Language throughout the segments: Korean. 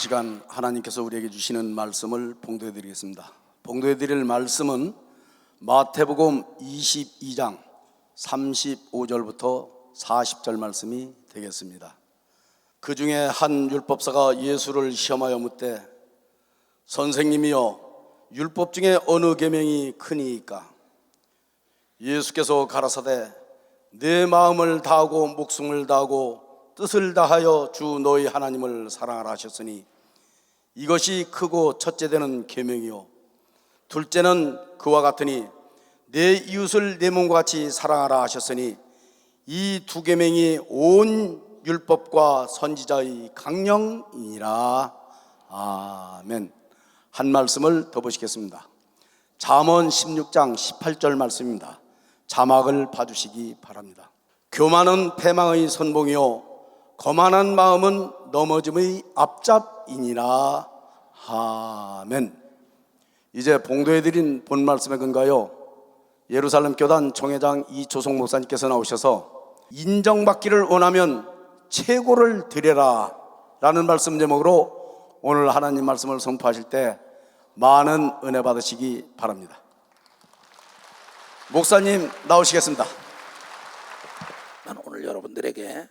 시간 하나님께서 우리에게 주시는 말씀을 봉독해 드리겠습니다. 봉독해 드릴 말씀은 마태복음 22장 35절부터 40절 말씀이 되겠습니다. 그 중에 한 율법사가 예수를 시험하여 묻되 선생님이여 율법 중에 어느 계명이 크니이까? 예수께서 가라사대 내 마음을 다하고 목숨을 다하고 뜻을 다하여 주 너희 하나님을 사랑하라 하셨으니 이것이 크고 첫째 되는 계명이요 둘째는 그와 같으니 내 이웃을 내 몸과 같이 사랑하라 하셨으니 이 두 계명이 온 율법과 선지자의 강령이니라. 아멘. 한 말씀을 더 보시겠습니다. 잠언 16장 18절 말씀입니다. 자막을 봐주시기 바랍니다. 교만은 패망의 선봉이요 거만한 마음은 넘어짐의 앞잡이니라. 아멘. 이제 봉독해드린 본 말씀에 근거하여 예루살렘 교단 총회장 이조성 목사님께서 나오셔서 인정받기를 원하면 최고를 드려라 라는 말씀 제목으로 오늘 하나님 말씀을 선포하실 때 많은 은혜 받으시기 바랍니다. 목사님 나오시겠습니다. 나는 오늘 여러분들에게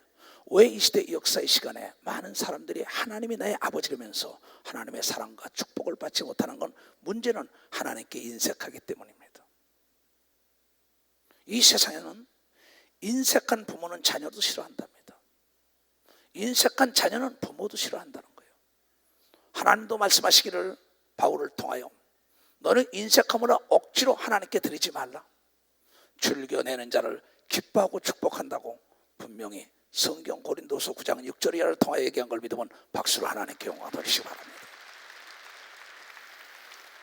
왜 이 시대 역사의 시간에 많은 사람들이 하나님이 나의 아버지라면서 하나님의 사랑과 축복을 받지 못하는 건 문제는 하나님께 인색하기 때문입니다. 이 세상에는 인색한 부모는 자녀도 싫어한답니다. 인색한 자녀는 부모도 싫어한다는 거예요. 하나님도 말씀하시기를 바울을 통하여 너는 인색함으로 억지로 하나님께 드리지 말라. 즐겨내는 자를 기뻐하고 축복한다고 분명히 성경 고린도서 9장 6절 이하를 통하여 얘기한 걸 믿으면 박수로 하나님께 영광 돌리시기 바랍니다.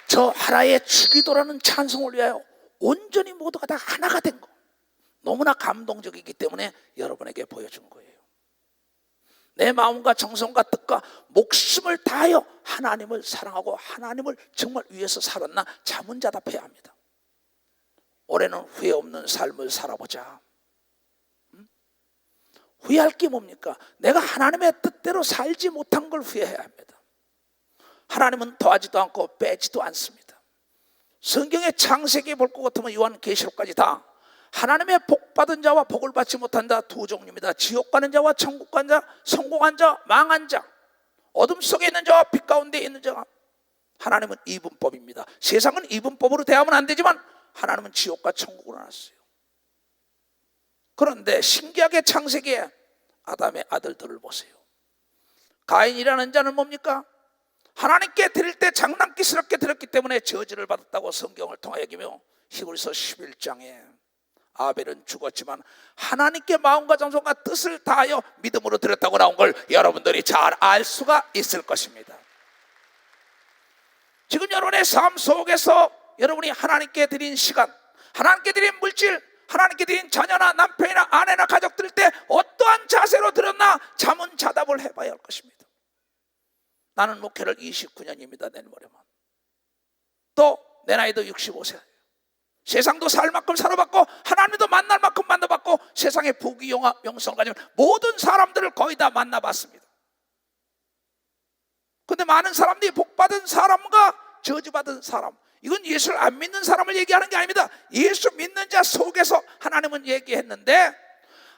저 하나의 주기도라는 찬송을 위하여 온전히 모두가 다 하나가 된 거 너무나 감동적이기 때문에 여러분에게 보여준 거예요. 내 마음과 정성과 뜻과 목숨을 다하여 하나님을 사랑하고 하나님을 정말 위해서 살았나 자문자답해야 합니다. 올해는 후회 없는 삶을 살아보자. 후회할 게 뭡니까? 내가 하나님의 뜻대로 살지 못한 걸 후회해야 합니다. 하나님은 더하지도 않고 빼지도 않습니다. 성경의 창세기에 볼 것 같으면 요한계시록까지 다 하나님의 복 받은 자와 복을 받지 못한 자 두 종류입니다. 지옥 가는 자와 천국 가는 자, 성공한 자, 망한 자, 어둠 속에 있는 자와 빛 가운데 있는 자가. 하나님은 이분법입니다. 세상은 이분법으로 대하면 안 되지만 하나님은 지옥과 천국을 놨어요. 그런데 신기하게 창세기에 아담의 아들들을 보세요. 가인이라는 자는 뭡니까? 하나님께 드릴 때 장난기스럽게 드렸기 때문에 저주를 받았다고 성경을 통하여 여기며 히브리서 11장에 아벨은 죽었지만 하나님께 마음과 정성과 뜻을 다하여 믿음으로 드렸다고 나온 걸 여러분들이 잘 알 수가 있을 것입니다. 지금 여러분의 삶 속에서 여러분이 하나님께 드린 시간, 하나님께 드린 물질, 하나님께 드린 자녀나 남편이나 아내나 가족 드릴 때 어떠한 자세로 드렸나 자문자답을 해봐야 할 것입니다. 나는 목회를 29년입니다. 내일 모레면 또 내 나이도 65세. 세상도 살 만큼 살아봤고 하나님도 만날 만큼 만나봤고 세상의 부귀 영화 명성을 가진 모든 사람들을 거의 다 만나봤습니다. 그런데 많은 사람들이 복받은 사람과 저주받은 사람, 이건 예수를 안 믿는 사람을 얘기하는 게 아닙니다. 예수 믿는 자 속에서 하나님은 얘기했는데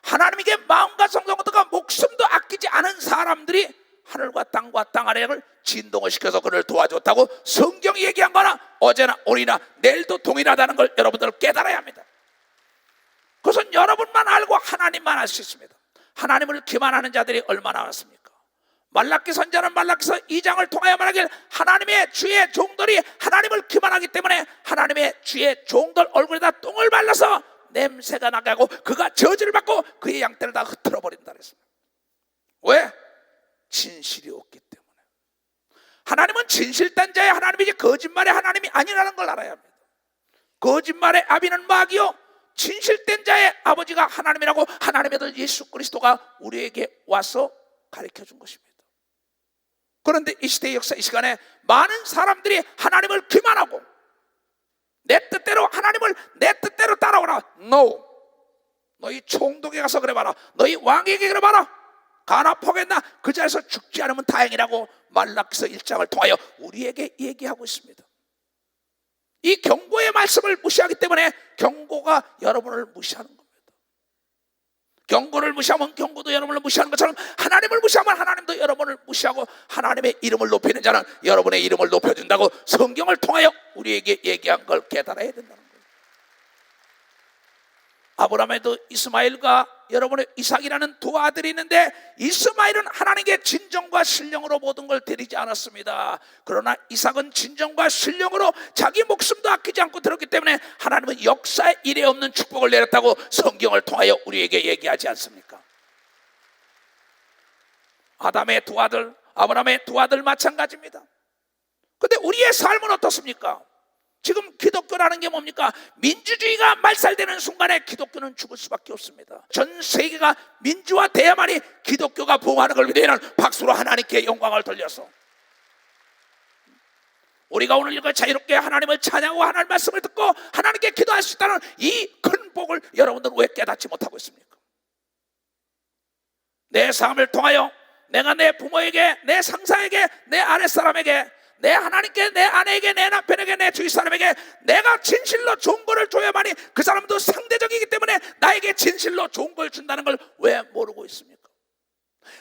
하나님에게 마음과 정성과 목숨도 아끼지 않은 사람들이 하늘과 땅과 땅 아래를 진동을 시켜서 그를 도와줬다고 성경이 얘기한 거나 어제나 오늘이나 내일도 동일하다는 걸 여러분들 깨달아야 합니다. 그것은 여러분만 알고 하나님만 알 수 있습니다. 하나님을 기만하는 자들이 얼마나 많습니까? 말라기 선지자는 말라기서 2장을 통하여 말하길 하나님의 주의 종들이 하나님을 기만하기 때문에 하나님의 주의 종들 얼굴에다 똥을 발라서 냄새가 나게 하고 그가 저주를 받고 그의 양떼를 다 흩어져 버린다 그랬습니다. 왜? 진실이 없기 때문에. 하나님은 진실된 자의 하나님이지 거짓말의 하나님이 아니라는 걸 알아야 합니다. 거짓말의 아비는 마귀요 진실된 자의 아버지가 하나님이라고 하나님의 아들 예수 그리스도가 우리에게 와서 가르쳐 준 것입니다. 그런데 이 시대의 역사 이 시간에 많은 사람들이 하나님을 기만하고 내 뜻대로 하나님을 내 뜻대로 따라오라. No. 너희 총독에 가서 그래 봐라. 너희 왕에게 그래 봐라. 가나 포기했나 그 자리에서 죽지 않으면 다행이라고 말라기서 1장을 통하여 우리에게 얘기하고 있습니다. 이 경고의 말씀을 무시하기 때문에 경고가 여러분을 무시하는 겁니다. 경고를 무시하면 경고도 여러분을 무시하는 것처럼 하나님을 무시하면 하나님도 여러분을 무시하고 하나님의 이름을 높이는 자는 여러분의 이름을 높여준다고 성경을 통하여 우리에게 얘기한 걸 깨달아야 된다는 거예요. 아브라함에도 이스마엘과 여러분의 이삭이라는 두 아들이 있는데 이스마엘은 하나님께 진정과 신령으로 모든 걸 드리지 않았습니다. 그러나 이삭은 진정과 신령으로 자기 목숨도 아끼지 않고 들었기 때문에 하나님은 역사에 이례 없는 축복을 내렸다고 성경을 통하여 우리에게 얘기하지 않습니까? 아담의 두 아들, 아브라함의 두 아들 마찬가지입니다. 근데 우리의 삶은 어떻습니까? 지금 기독교라는 게 뭡니까? 민주주의가 말살되는 순간에 기독교는 죽을 수밖에 없습니다. 전 세계가 민주화돼야만이 기독교가 부흥하는 걸 위해서는 박수로 하나님께 영광을 돌려서 우리가 오늘 이렇게 자유롭게 하나님을 찬양하고 하나님 말씀을 듣고 하나님께 기도할 수 있다는 이 큰 복을 여러분들은 왜 깨닫지 못하고 있습니까? 내 삶을 통하여 내가 내 부모에게, 내 상사에게, 내 아랫사람에게, 내 하나님께, 내 아내에게, 내 남편에게, 내 주위 사람에게 내가 진실로 좋은 거를 줘야만이 그 사람도 상대적이기 때문에 나에게 진실로 좋은 걸 준다는 걸 왜 모르고 있습니까?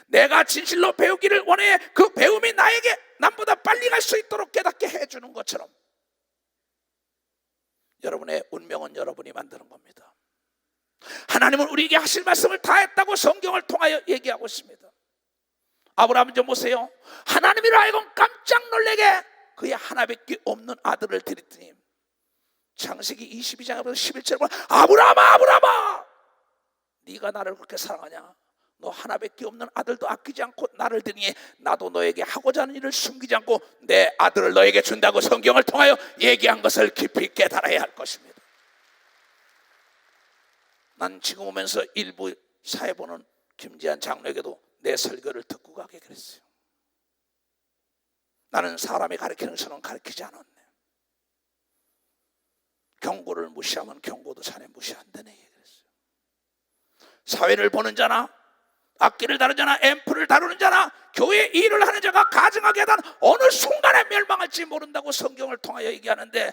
내가 진실로 배우기를 원해 그 배움이 나에게 남보다 빨리 갈 수 있도록 깨닫게 해주는 것처럼 여러분의 운명은 여러분이 만드는 겁니다. 하나님은 우리에게 하실 말씀을 다 했다고 성경을 통하여 얘기하고 있습니다. 아브라함 좀 보세요. 하나님이라 하여금 깜짝 놀래게 그의 하나밖에 없는 아들을 드렸더니 창세기 22장에서 11절에 보면 아브라함아 아브라함아 네가 나를 그렇게 사랑하냐? 너 하나밖에 없는 아들도 아끼지 않고 나를 드리니 나도 너에게 하고자 하는 일을 숨기지 않고 내 아들을 너에게 준다고 성경을 통하여 얘기한 것을 깊이 깨달아야 할 것입니다. 난 지금 오면서 일부 사회 보는 김지한 장로에게도 내 설교를 듣고 가게 그랬어요. 나는 사람이 가르치는 것처럼 가르치지 않았네. 경고를 무시하면 경고도 자네 무시한다네 그랬어요. 사회를 보는 자나 악기를 다루는 자나 앰프를 다루는 자나 교회 일을 하는 자가 가증하게 하던 어느 순간에 멸망할지 모른다고 성경을 통하여 얘기하는데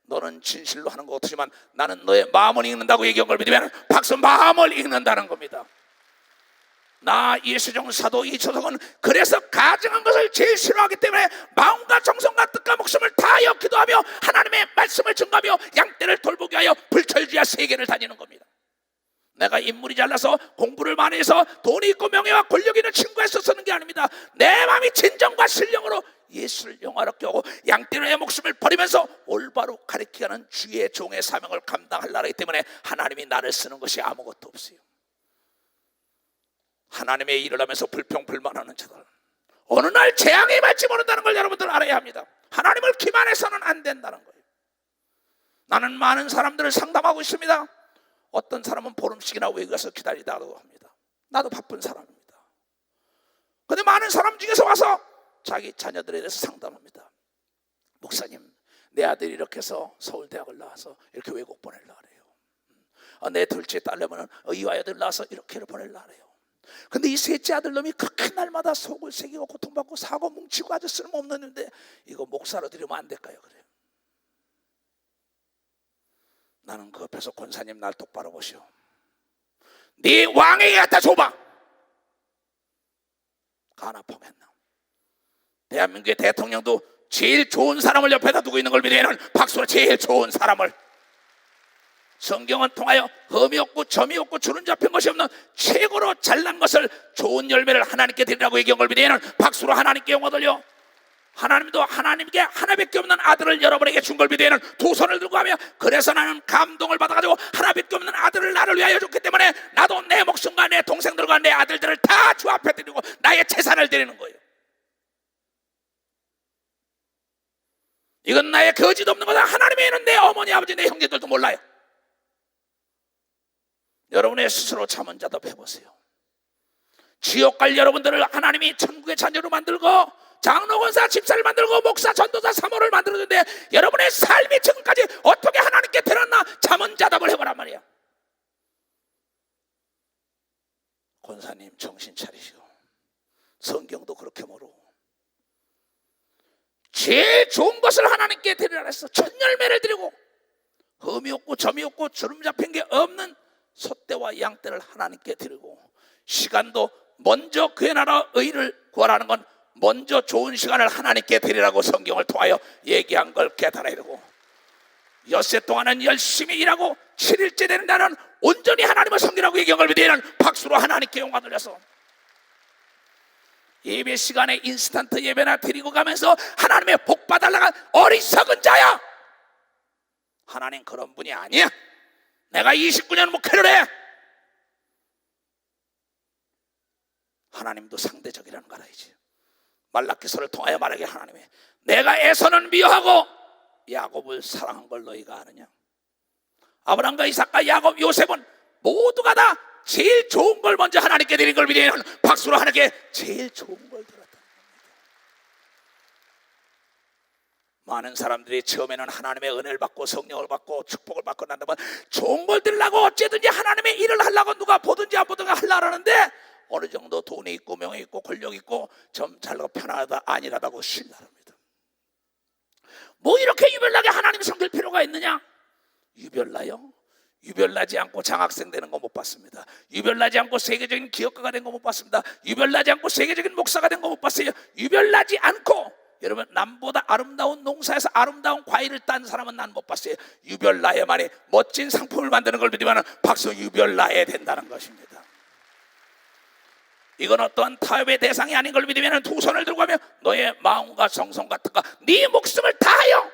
너는 진실로 하는 것 같지만 나는 너의 마음을 읽는다고 얘기한 걸 믿으면 박수 마음을 읽는다는 겁니다. 나 예수종 사도 이초석은 그래서 가증한 것을 제일 싫어하기 때문에 마음과 정성과 뜻과 목숨을 다하여 기도하며 하나님의 말씀을 증거하며 양떼를 돌보게 하여 불철주야 세계를 다니는 겁니다. 내가 인물이 잘나서 공부를 많이 해서 돈이 있고 명예와 권력이 있는 친구에서 쓰는 게 아닙니다. 내 마음이 진정과 신령으로 예수를 영화롭게 하고 양떼의 목숨을 버리면서 올바로 가르치게 하는 주의 종의 사명을 감당하려기 때문에 하나님이 나를 쓰는 것이 아무것도 없어요. 하나님의 일을 하면서 불평불만하는 자들 어느 날 재앙이 임할지 모른다는 걸 여러분들 알아야 합니다. 하나님을 기만해서는 안 된다는 거예요. 나는 많은 사람들을 상담하고 있습니다. 어떤 사람은 보름씩이나 외국 가서 기다리다고 합니다. 나도 바쁜 사람입니다. 그런데 많은 사람 중에서 와서 자기 자녀들에 대해서 상담합니다. 목사님, 내 아들이 이렇게 해서 서울대학을 나와서 이렇게 외국 보내려고 해요. 내 둘째 딸내미는 이화여대를 나와서 이렇게를 보내려고 해요. 근데 이 셋째 아들놈이 그렇게 날마다 속을 새기고 고통받고 사고 뭉치고 아주 쓸모없는데 이거 목사로 드리면 안 될까요? 그래요. 나는 그 옆에서 권사님 날 똑바로 보시오. 네 왕에게 갖다 줘봐. 가나 포기했나? 대한민국의 대통령도 제일 좋은 사람을 옆에다 두고 있는 걸 믿으면 박수로 제일 좋은 사람을 성경은 통하여 흠이 없고 점이 없고 주름 잡힌 것이 없는 최고로 잘난 것을 좋은 열매를 하나님께 드리라고 얘기한 걸 믿으면 박수로 하나님께 영광 돌려. 하나님도 하나님께 하나밖에 없는 아들을 여러분에게 준 걸 믿으면 두 손을 들고 하며 그래서 나는 감동을 받아가지고 하나밖에 없는 아들을 나를 위하여 줬기 때문에 나도 내 목숨과 내 동생들과 내 아들들을 다 주 앞에 드리고 나의 재산을 드리는 거예요. 이건 나의 거짓 없는 거다. 하나님의 애는 내 어머니 아버지 내 형제들도 몰라요. 여러분의 스스로 자문자답 해보세요. 지옥 갈 여러분들을 하나님이 천국의 자녀로 만들고 장로, 권사, 집사를 만들고 목사, 전도사, 사모를 만들었는데 여러분의 삶이 지금까지 어떻게 하나님께 드렸나 자문자답을 해보란 말이야. 권사님 정신 차리시오. 성경도 그렇게 모르고 제일 좋은 것을 하나님께 드리라 해서 첫 열매를 드리고 흠이 없고 점이 없고 주름 잡힌 게 없는 소떼와 양떼를 하나님께 드리고 시간도 먼저 그의 나라 의를 구하라는 건 먼저 좋은 시간을 하나님께 드리라고 성경을 통하여 얘기한 걸 깨달아야 되고 엿새 동안은 열심히 일하고 7일째 되는 날은 온전히 하나님을 섬기라고 얘기한 걸 믿으면 박수로 하나님께 영광 돌려서 예배 시간에 인스턴트 예배나 드리고 가면서 하나님의 복 받아달라는 어리석은 자야. 하나님 그런 분이 아니야. 내가 29년 목회를 해. 하나님도 상대적이라는 걸 알아야지. 말라기서를 통하여 말하기를 하나님이 내가 에서는 미워하고 야곱을 사랑한 걸 너희가 아느냐. 아브라함과 이삭과 야곱 요셉은 모두가 다 제일 좋은 걸 먼저 하나님께 드린 걸 믿으면 박수로 하나님께 제일 좋은 걸 드렸다는 겁니다. 많은 사람들이 처음에는 하나님의 은혜를 받고 성령을 받고 축복을 받고 난다면 좋은 걸 드리려고 어쨌든지 하나님의 일을 하려고 누가 보든지 안 보든지 하려고 하는데 어느 정도 돈이 있고 명예 있고 권력 있고 좀 잘나고 편하다 아니라다고 신랄합니다. 뭐 이렇게 유별나게 하나님 섬길 필요가 있느냐? 유별나요? 유별나지 않고 장학생 되는 거 못 봤습니다. 유별나지 않고 세계적인 기업가가 된 거 못 봤습니다. 유별나지 않고 세계적인 목사가 된 거 못 봤어요. 유별나지 않고 여러분 남보다 아름다운 농사에서 아름다운 과일을 딴 사람은 난 못 봤어요. 유별나야만이 멋진 상품을 만드는 걸 믿으면 박수 유별나야 된다는 것입니다. 이건 어떠한 타협의 대상이 아닌 걸 믿으면 두 손을 들고 하며 너의 마음과 정성과 뜻과 네 목숨을 다하여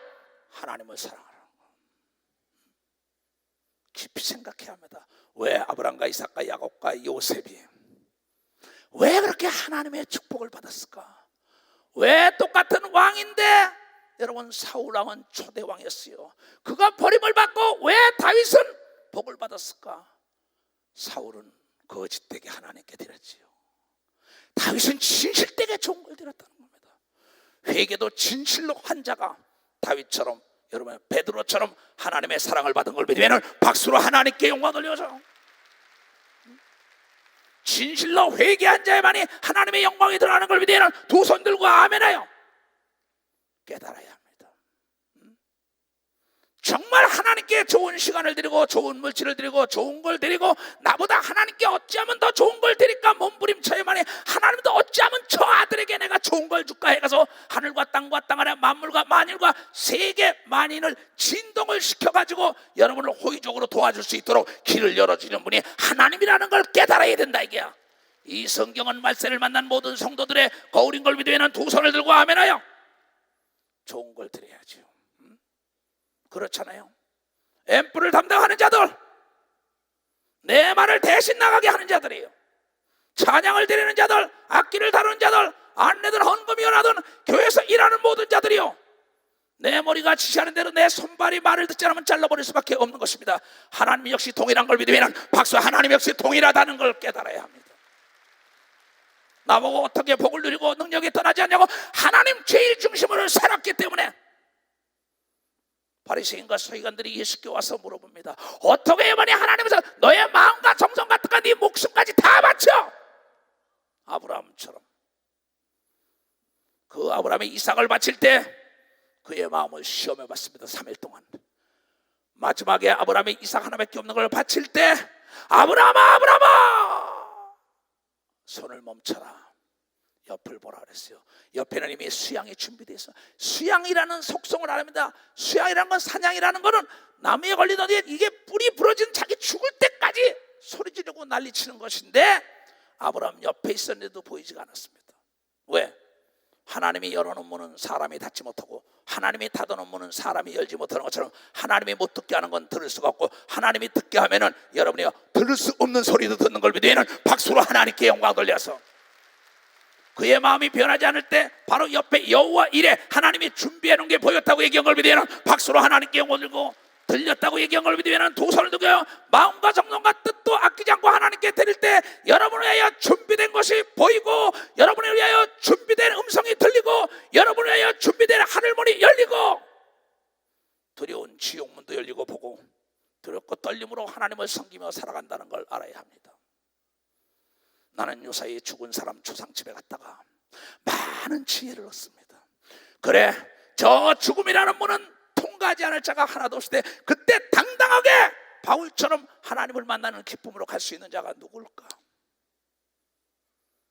하나님을 사랑하라. 깊이 생각해야 합니다. 왜 아브라함과 이삭과 야곱과 요셉이 왜 그렇게 하나님의 축복을 받았을까? 왜 똑같은 왕인데 여러분 사울 왕은 초대 왕이었어요. 그가 버림을 받고 왜 다윗은 복을 받았을까? 사울은 거짓되게 하나님께 드렸지요. 다윗은 진실되게 좋은 걸 드렸다는 겁니다. 회개도 진실로 한 자가 다윗처럼 여러분 베드로처럼 하나님의 사랑을 받은 걸 믿으면 박수로 하나님께 영광 돌려서 진실로 회개한 자에만이 하나님의 영광이 드러나는 걸 믿으면 두 손 들고 아멘하여 깨달아야 합니다. 정말 하나님께 좋은 시간을 드리고 좋은 물질을 드리고 좋은 걸 드리고 나보다 하나님께 어찌하면 더 좋은 걸 드릴까 몸부림쳐야만이 하나님도 어찌하면 저 아들에게 내가 좋은 걸 줄까 해가서 하늘과 땅과 땅 아래 만물과 만일과 세계 만인을 진동을 시켜가지고 여러분을 호의적으로 도와줄 수 있도록 길을 열어주는 분이 하나님이라는 걸 깨달아야 된다 이게야. 이 성경은 말세를 만난 모든 성도들의 거울인 걸 믿으면 두 손을 들고 아멘하여 좋은 걸 드려야죠. 그렇잖아요. 앰프를 담당하는 자들, 내 말을 대신 나가게 하는 자들이에요. 찬양을 드리는 자들, 악기를 다루는 자들, 안내든 헌금이어나든 교회에서 일하는 모든 자들이요. 내 머리가 지시하는 대로 내 손발이 말을 듣지 않으면 잘라버릴 수밖에 없는 것입니다. 하나님 역시 동일한 걸 믿으면 박수 하나님 역시 동일하다는 걸 깨달아야 합니다. 나보고 어떻게 복을 누리고 능력이 떠나지 않냐고 하나님 제일 중심으로 살았기 때문에 바리새인과 서기관들이 예수께 와서 물어봅니다. 어떻게 해야만이 하나님께서 너의 마음과 정성과 뜻과 네 목숨까지 다 바쳐? 아브라함처럼. 그 아브라함이 이삭을 바칠 때 그의 마음을 시험해 봤습니다. 3일 동안. 마지막에 아브라함이 이삭 하나밖에 없는 걸 바칠 때 아브라함아 아브라함아 손을 멈춰라. 옆을 보라 그랬어요. 옆에는 이미 수양이 준비되어 있어. 수양이라는 속성을 알합니다. 수양이라는 건 사냥이라는 거는 나무에 걸리더니 이게 뿔이 부러진 자기 죽을 때까지 소리 지르고 난리치는 것인데 아브라함 옆에 있었는데도 보이지가 않았습니다. 왜? 하나님이 열어놓은 문은 사람이 닫지 못하고 하나님이 닫아놓은 문은 사람이 열지 못하는 것처럼 하나님이 못 듣게 하는 건 들을 수가 없고 하나님이 듣게 하면은 여러분이 들을 수 없는 소리도 듣는 걸 믿으면 박수로 하나님께 영광 돌려서 그의 마음이 변하지 않을 때 바로 옆에 여호와 이레 하나님이 준비해 놓은 게 보였다고 얘기한 걸 믿으면 박수로 하나님께 영광 들고 들렸다고 얘기한 걸 믿으면 두 손을 들고요 마음과 정성과 뜻도 아끼지 않고 하나님께 드릴 때 여러분을 위하여 준비된 것이 보이고 여러분을 위하여 준비된 음성이 들리고 여러분을 위하여 준비된 하늘문이 열리고 두려운 지옥문도 열리고 보고 두렵고 떨림으로 하나님을 섬기며 살아간다는 걸 알아야 합니다. 나는 요사이 죽은 사람 초상집에 갔다가 많은 지혜를 얻습니다. 그래, 저 죽음이라는 문은 통과하지 않을 자가 하나도 없을 때 그때 당당하게 바울처럼 하나님을 만나는 기쁨으로 갈 수 있는 자가 누굴까?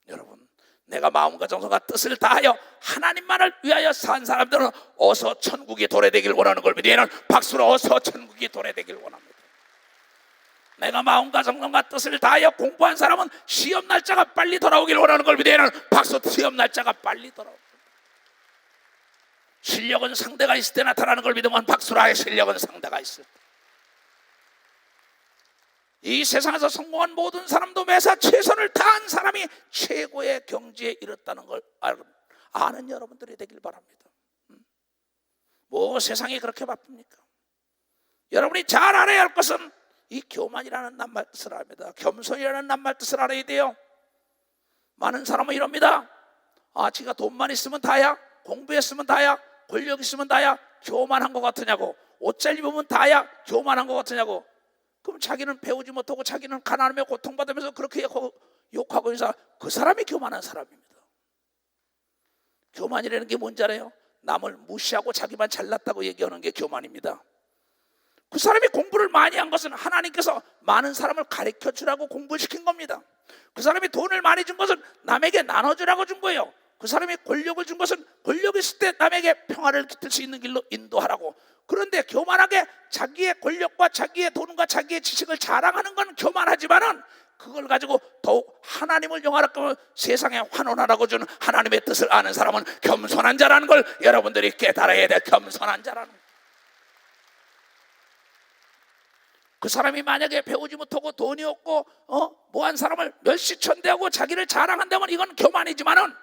여러분, 내가 마음과 정성과 뜻을 다하여 하나님만을 위하여 산 사람들은 어서 천국이 도래되길 원하는 걸 믿으면 박수로 어서 천국이 도래되길 원합니다. 내가 마음과 정성과 뜻을 다하여 공부한 사람은 시험 날짜가 빨리 돌아오길 원하는 걸 믿으면 박수, 시험 날짜가 빨리 돌아옵니다. 실력은 상대가 있을 때 나타나는 걸 믿으면 박수로 하여 실력은 상대가 있을 때. 이 세상에서 성공한 모든 사람도 매사 최선을 다한 사람이 최고의 경지에 이뤘다는 걸 아는 여러분들이 되길 바랍니다. 뭐 세상이 그렇게 바쁩니까? 여러분이 잘 알아야 할 것은 이 교만이라는 낱말 뜻을 압니다. 겸손이라는 낱말 뜻을 알아야 돼요. 많은 사람은 이럽니다. 지가 돈만 있으면 다야, 공부했으면 다야, 권력 있으면 다야, 교만한 것 같으냐고, 옷 잘 입으면 다야, 교만한 것 같으냐고. 그럼 자기는 배우지 못하고 자기는 가난하며 고통받으면서 그렇게 욕하고 있는 사람, 그 사람이 교만한 사람입니다. 교만이라는 게 뭔지 알아요? 남을 무시하고 자기만 잘났다고 얘기하는 게 교만입니다. 그 사람이 공부를 많이 한 것은 하나님께서 많은 사람을 가르쳐 주라고 공부를 시킨 겁니다. 그 사람이 돈을 많이 준 것은 남에게 나눠주라고 준 거예요. 그 사람이 권력을 준 것은 권력이 있을 때 남에게 평화를 깃들 수 있는 길로 인도하라고. 그런데 교만하게 자기의 권력과 자기의 돈과 자기의 지식을 자랑하는 건 교만하지만은 그걸 가지고 더욱 하나님을 영화롭게 세상에 환원하라고 준 하나님의 뜻을 아는 사람은 겸손한 자라는 걸 여러분들이 깨달아야 돼. 겸손한 자라는 걸. 그 사람이 만약에 배우지 못하고 돈이 없고 뭐한 사람을 멸시천대하고 자기를 자랑한다면 이건 교만이지만은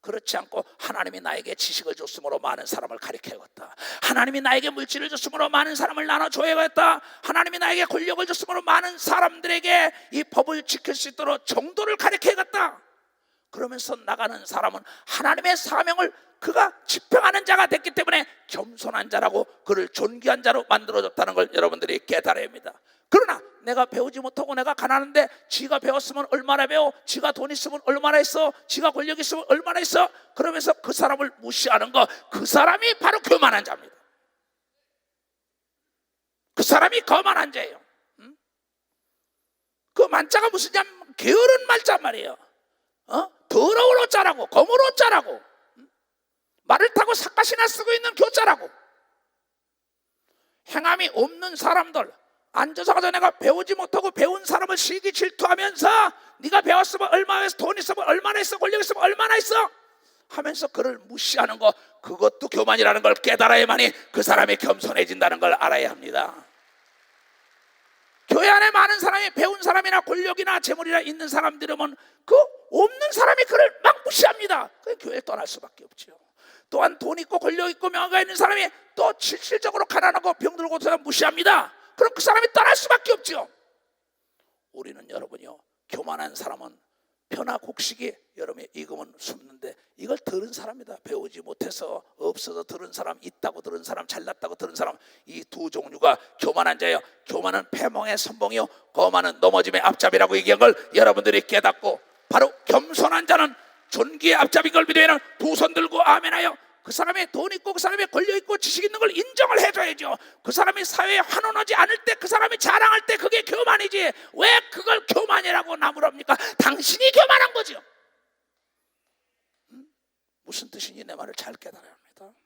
그렇지 않고 하나님이 나에게 지식을 줬으므로 많은 사람을 가르쳐야겠다. 하나님이 나에게 물질을 줬으므로 많은 사람을 나눠줘야겠다. 하나님이 나에게 권력을 줬으므로 많은 사람들에게 이 법을 지킬 수 있도록 정도를 가르쳐야겠다. 그러면서 나가는 사람은 하나님의 사명을 그가 집행하는 자가 됐기 때문에 겸손한 자라고 그를 존귀한 자로 만들어줬다는 걸 여러분들이 깨달아야 합니다. 그러나 내가 배우지 못하고 내가 가난한데 지가 배웠으면 얼마나 배워, 지가 돈 있으면 얼마나 있어, 지가 권력 있으면 얼마나 있어, 그러면서 그 사람을 무시하는 거, 그 사람이 바로 교만한 자입니다. 그 사람이 거만한 자예요. 그 만자가 무슨 자, 게으른 말자 말이에요. 더러운 옷자라고, 거물 옷자라고, 말을 타고 삿갓이나 쓰고 있는 교자라고. 행함이 없는 사람들, 앉아서 가서 내가 배우지 못하고 배운 사람을 시기 질투하면서 네가 배웠으면 얼마나 있어, 돈 있으면 얼마나 있어, 권력 있으면 얼마나 있어 하면서 그를 무시하는 거, 그것도 교만이라는 걸 깨달아야만이 그 사람이 겸손해진다는 걸 알아야 합니다. 교회 안에 많은 사람이 배운 사람이나 권력이나 재물이나 있는 사람들이면 그 없는 사람이 그를 막 무시합니다. 그 교회를 떠날 수밖에 없죠. 또한 돈 있고 권력 있고 명예가 있는 사람이 또 실질적으로 가난하고 병들고 사람 무시합니다. 그럼 그 사람이 떠날 수밖에 없죠. 우리는 여러분이요, 교만한 사람은 표나 곡식이 여러분의 익으면 숨는데 이걸 들은 사람이다. 배우지 못해서 없어서 들은 사람, 있다고 들은 사람, 잘났다고 들은 사람, 이 두 종류가 교만한 자예요. 교만은 패망의 선봉이요, 거만은 넘어짐의 앞잡이라고 얘기한 걸 여러분들이 깨닫고, 바로 겸손한 자는 존귀의 앞잡인 걸 믿으면 두 손 들고 아멘하여 그 사람이 돈 있고 그 사람이 권력 있고 지식 있는 걸 인정을 해줘야죠. 그 사람이 사회에 환원하지 않을 때, 그 사람이 자랑할 때 그게 교만이지, 왜 그걸 교만이라고 나무랍니까? 당신이 교만한 거죠. 무슨 뜻인지 내 말을 잘 깨달아야 합니다.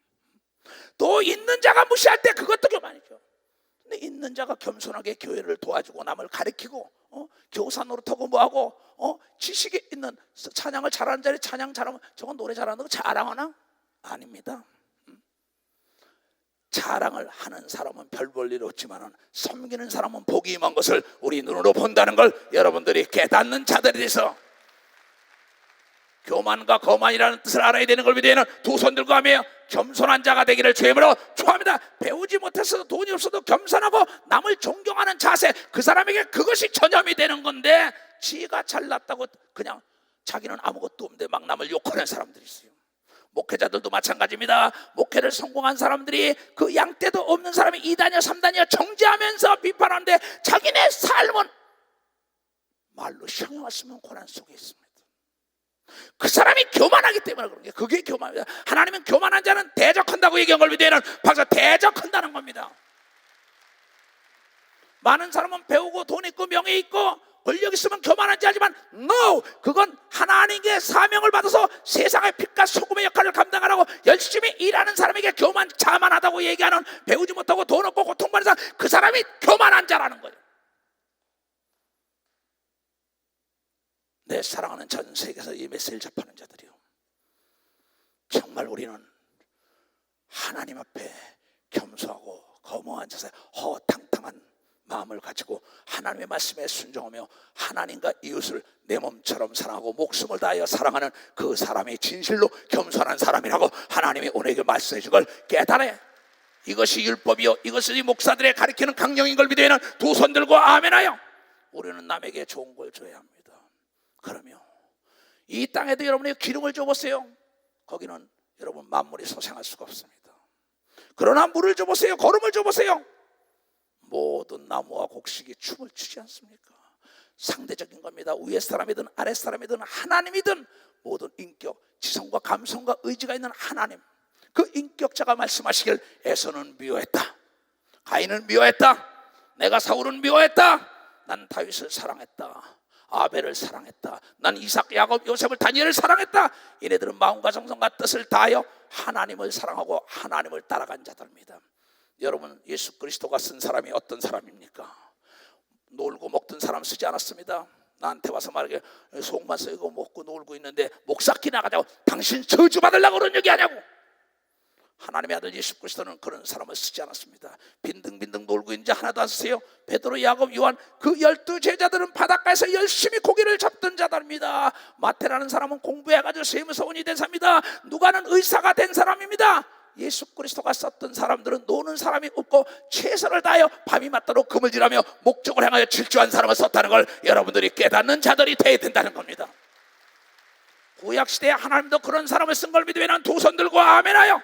또 있는 자가 무시할 때 그것도 교만이죠. 근데 있는 자가 겸손하게 교회를 도와주고 남을 가르치고 교사 노릇하고 뭐하고 지식이 있는, 찬양을 잘하는 자리 찬양 잘하면 저건 노래 잘하는 거 자랑하나? 아닙니다. 자랑을 하는 사람은 별 볼 일 없지만 섬기는 사람은 복이 임한 것을 우리 눈으로 본다는 걸 여러분들이 깨닫는 자들이 돼서 교만과 거만이라는 뜻을 알아야 되는 걸 믿으면 두 손 들고 하며 겸손한 자가 되기를 주의 이름으로 축원합니다. 배우지 못해서도 돈이 없어도 겸손하고 남을 존경하는 자세, 그 사람에게 그것이 전염이 되는 건데 지가 잘났다고 그냥 자기는 아무것도 없는데 막 남을 욕하는 사람들이 있어요. 목회자들도 마찬가지입니다. 목회를 성공한 사람들이 그 양떼도 없는 사람이 2단이야 3단이야 정죄하면서 비판하는데 자기네 삶은 말로 형용할 수 없는 고난 속에 있습니다. 그 사람이 교만하기 때문에 그런 게, 그게 교만입니다. 하나님은 교만한 자는 대적한다고 얘기한 걸 믿어야 하는 박사, 대적한다는 겁니다. 많은 사람은 배우고 돈 있고 명예 있고 권력 있으면 교만한 자지만 no! 그건 하나님께 사명을 받아서 세상의 빛과 소금의 역할을 감당하라고 열심히 일하는 사람에게 교만, 자만하다고 얘기하는, 배우지 못하고 돈 없고 고통받는 사람, 그 사람이 교만한 자라는 거예요. 내 사랑하는 전 세계에서 이 메시지를 접하는 자들이요, 정말 우리는 하나님 앞에 겸손하고 거무한 자세, 허탕탕한 마음을 가지고 하나님의 말씀에 순종하며 하나님과 이웃을 내 몸처럼 사랑하고 목숨을 다하여 사랑하는 그 사람이 진실로 겸손한 사람이라고 하나님이 오늘에게 말씀해 준 걸 깨달아. 이것이 율법이요, 이것이 목사들의 가르치는 강령인 걸 믿어야 하는 두 손 들고 아멘하여 우리는 남에게 좋은 걸 줘야 합니다. 그러며 이 땅에도 여러분이 기름을 줘보세요. 거기는 여러분 만물이 소생할 수가 없습니다. 그러나 물을 줘보세요. 거름을 줘보세요. 모든 나무와 곡식이 춤을 추지 않습니까? 상대적인 겁니다. 위에 사람이든 아래 사람이든 하나님이든 모든 인격, 지성과 감성과 의지가 있는 하나님, 그 인격자가 말씀하시길 에서는 미워했다, 가인은 미워했다, 내가 사울은 미워했다, 난 다윗을 사랑했다, 아벨을 사랑했다, 난 이삭, 야곱, 요셉을, 다니엘을 사랑했다. 이네들은 마음과 정성과 뜻을 다하여 하나님을 사랑하고 하나님을 따라간 자들입니다. 여러분, 예수 그리스도가 쓴 사람이 어떤 사람입니까? 놀고 먹던 사람 쓰지 않았습니다. 나한테 와서 말하게 속만 쓰고 먹고 놀고 있는데 목사기 나가자고 당신 저주받으려고 그런 얘기 하냐고. 하나님의 아들 예수 그리스도는 그런 사람을 쓰지 않았습니다. 빈둥빈둥 놀고 있는지 하나도 안 쓰세요. 베드로, 야곱, 요한 그 12 제자들은 바닷가에서 열심히 고기를 잡던 자들입니다. 마태라는 사람은 공부해가지고 세무서원이 된 사람입니다. 누가는 의사가 된 사람입니다. 예수 그리스도가 썼던 사람들은 노는 사람이 없고 최선을 다하여 밤이 맞도록 그물질하며 목적을 향하여 질주한 사람을 썼다는 걸 여러분들이 깨닫는 자들이 되어야 된다는 겁니다. 구약시대에 하나님도 그런 사람을 쓴 걸 믿으면 두 손 들고 아멘하여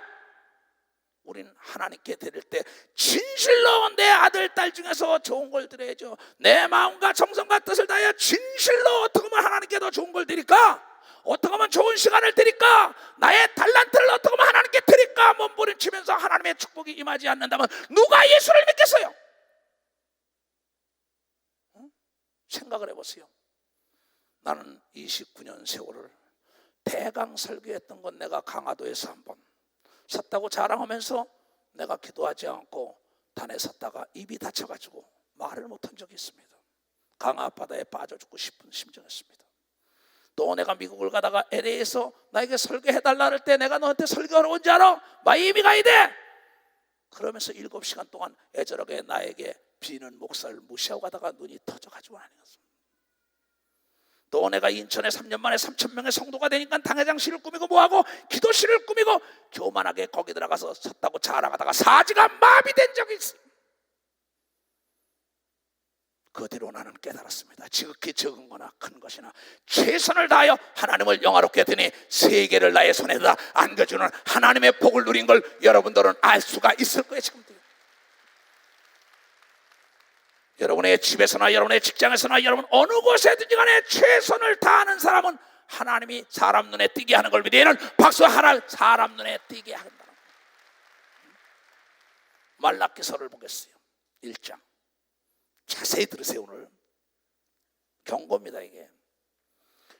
우리는 하나님께 드릴 때 진실로 내 아들, 딸 중에서 좋은 걸 드려야죠. 내 마음과 정성과 뜻을 다하여 진실로 어떻게 하면 하나님께 더 좋은 걸 드릴까? 어떻게 하면 좋은 시간을 드릴까? 나의 달란트를 어떻게 하면 하나님께 드릴까? 몸부림치면서 하나님의 축복이 임하지 않는다면 누가 예수를 믿겠어요? 생각을 해보세요. 나는 29년 세월을 대강 설교했던 건 내가 강화도에서 한번 섰다고 자랑하면서 내가 기도하지 않고 단에 섰다가 입이 다쳐가지고 말을 못한 적이 있습니다. 강화 앞바다에 빠져 죽고 싶은 심정이었습니다. 또 내가 미국을 가다가 LA에서 나에게 설교해달라 할 때 내가 너한테 설교하러 온 줄 알아? 마이애미 가야 돼! 그러면서 7시간 동안 애절하게 나에게 비는 목사를 무시하고 가다가 눈이 터져가지고 아니었습니다. 또 내가 인천에 3년 만에 3,000명의 성도가 되니까 당회장실을 꾸미고 뭐하고 기도실을 꾸미고 교만하게 거기 들어가서 섰다고 자랑하다가 사지가 마비된 적이 있어요. 그 뒤로 나는 깨달았습니다. 지극히 적은 거나 큰 것이나 최선을 다하여 하나님을 영화롭게 되니 세계를 나의 손에다 안겨주는 하나님의 복을 누린 걸 여러분들은 알 수가 있을 거예요. 지금도 여러분의 집에서나 여러분의 직장에서나 여러분 어느 곳에든지 간에 최선을 다하는 사람은 하나님이 사람 눈에 띄게 하는 걸 믿으면 박수 하나, 사람 눈에 띄게 한다는 거예요. 말라기서를 보겠어요. 1장 자세히 들으세요. 오늘 경고입니다. 이게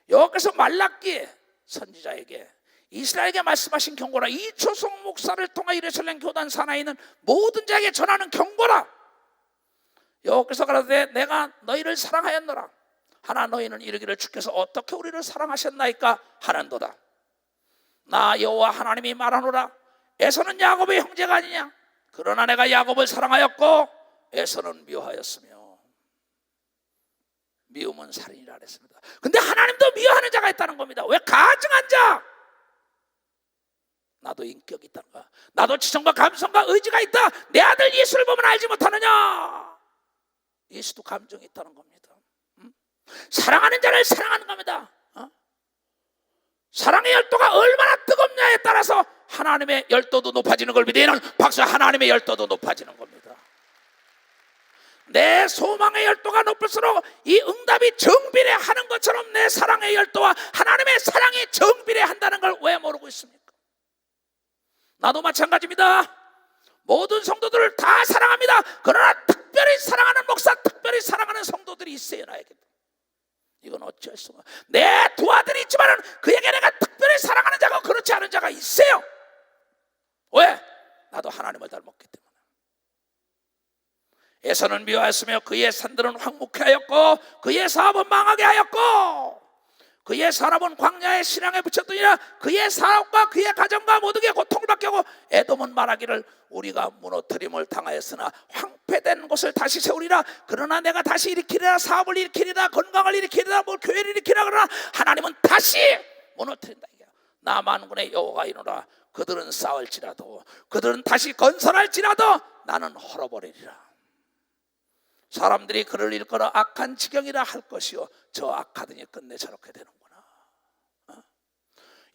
여기서 말라기 선지자에게 이스라엘에게 말씀하신 경고라. 이초성 목사를 통해 예루살렘 교단 산하에 있는 모든 자에게 전하는 경고라. 여기서 가라사대 내가 너희를 사랑하였노라. 하나 너희는 이르기를 주께서 어떻게 우리를 사랑하셨나이까 하는도다. 나 여호와 하나님이 말하노라. 에서는 야곱의 형제가 아니냐. 그러나 내가 야곱을 사랑하였고 에서는 미워하였으며 미움은 살인이라 그랬습니다. 근데 하나님도 미워하는 자가 있다는 겁니다. 왜? 가증한 자. 나도 인격이 있다는가. 나도 지성과 감성과 의지가 있다. 내 아들 예수를 보면 알지 못하느냐. 예수도 감정이 있다는 겁니다. 사랑하는 자를 사랑하는 겁니다. 사랑의 열도가 얼마나 뜨겁냐에 따라서 하나님의 열도도 높아지는 걸 믿으면 박수, 하나님의 열도도 높아지는 겁니다. 내 소망의 열도가 높을수록 이 응답이 정비례하는 것처럼 내 사랑의 열도와 하나님의 사랑이 정비례한다는 걸 왜 모르고 있습니까? 나도 마찬가지입니다. 모든 성도들을 다 사랑합니다. 그러나 특별히 사랑하는 목사, 특별히 사랑하는 성도들이 있어요, 나에게도. 이건 어찌할 수가. 내 두 아들이 있지만 그에게 내가 특별히 사랑하는 자가 그렇지 않은 자가 있어요. 왜? 나도 하나님을 닮았기 때문에. 에서는 미워하였으며 그의 산들은 황무케 하였고 그의 사업은 망하게 하였고 그의 사람은 광야의 신앙에 붙였더니라. 그의 사업과 그의 가정과 모두게 고통을 받게 하고 에돔은 말하기를 우리가 무너뜨림을 당하였으나 황폐된 곳을 다시 세우리라. 그러나 내가 다시 일으키리라. 사업을 일으키리라. 건강을 일으키리라. 뭐 교회를 일으키리라. 그러나 하나님은 다시 무너뜨린다. 나 만군의 여호와가 이노라. 그들은 싸울지라도 그들은 다시 건설할지라도 나는 헐어버리리라. 사람들이 그를 일컬어 악한 지경이라 할 것이요 저 악하더니 끝내 저렇게 되는구나.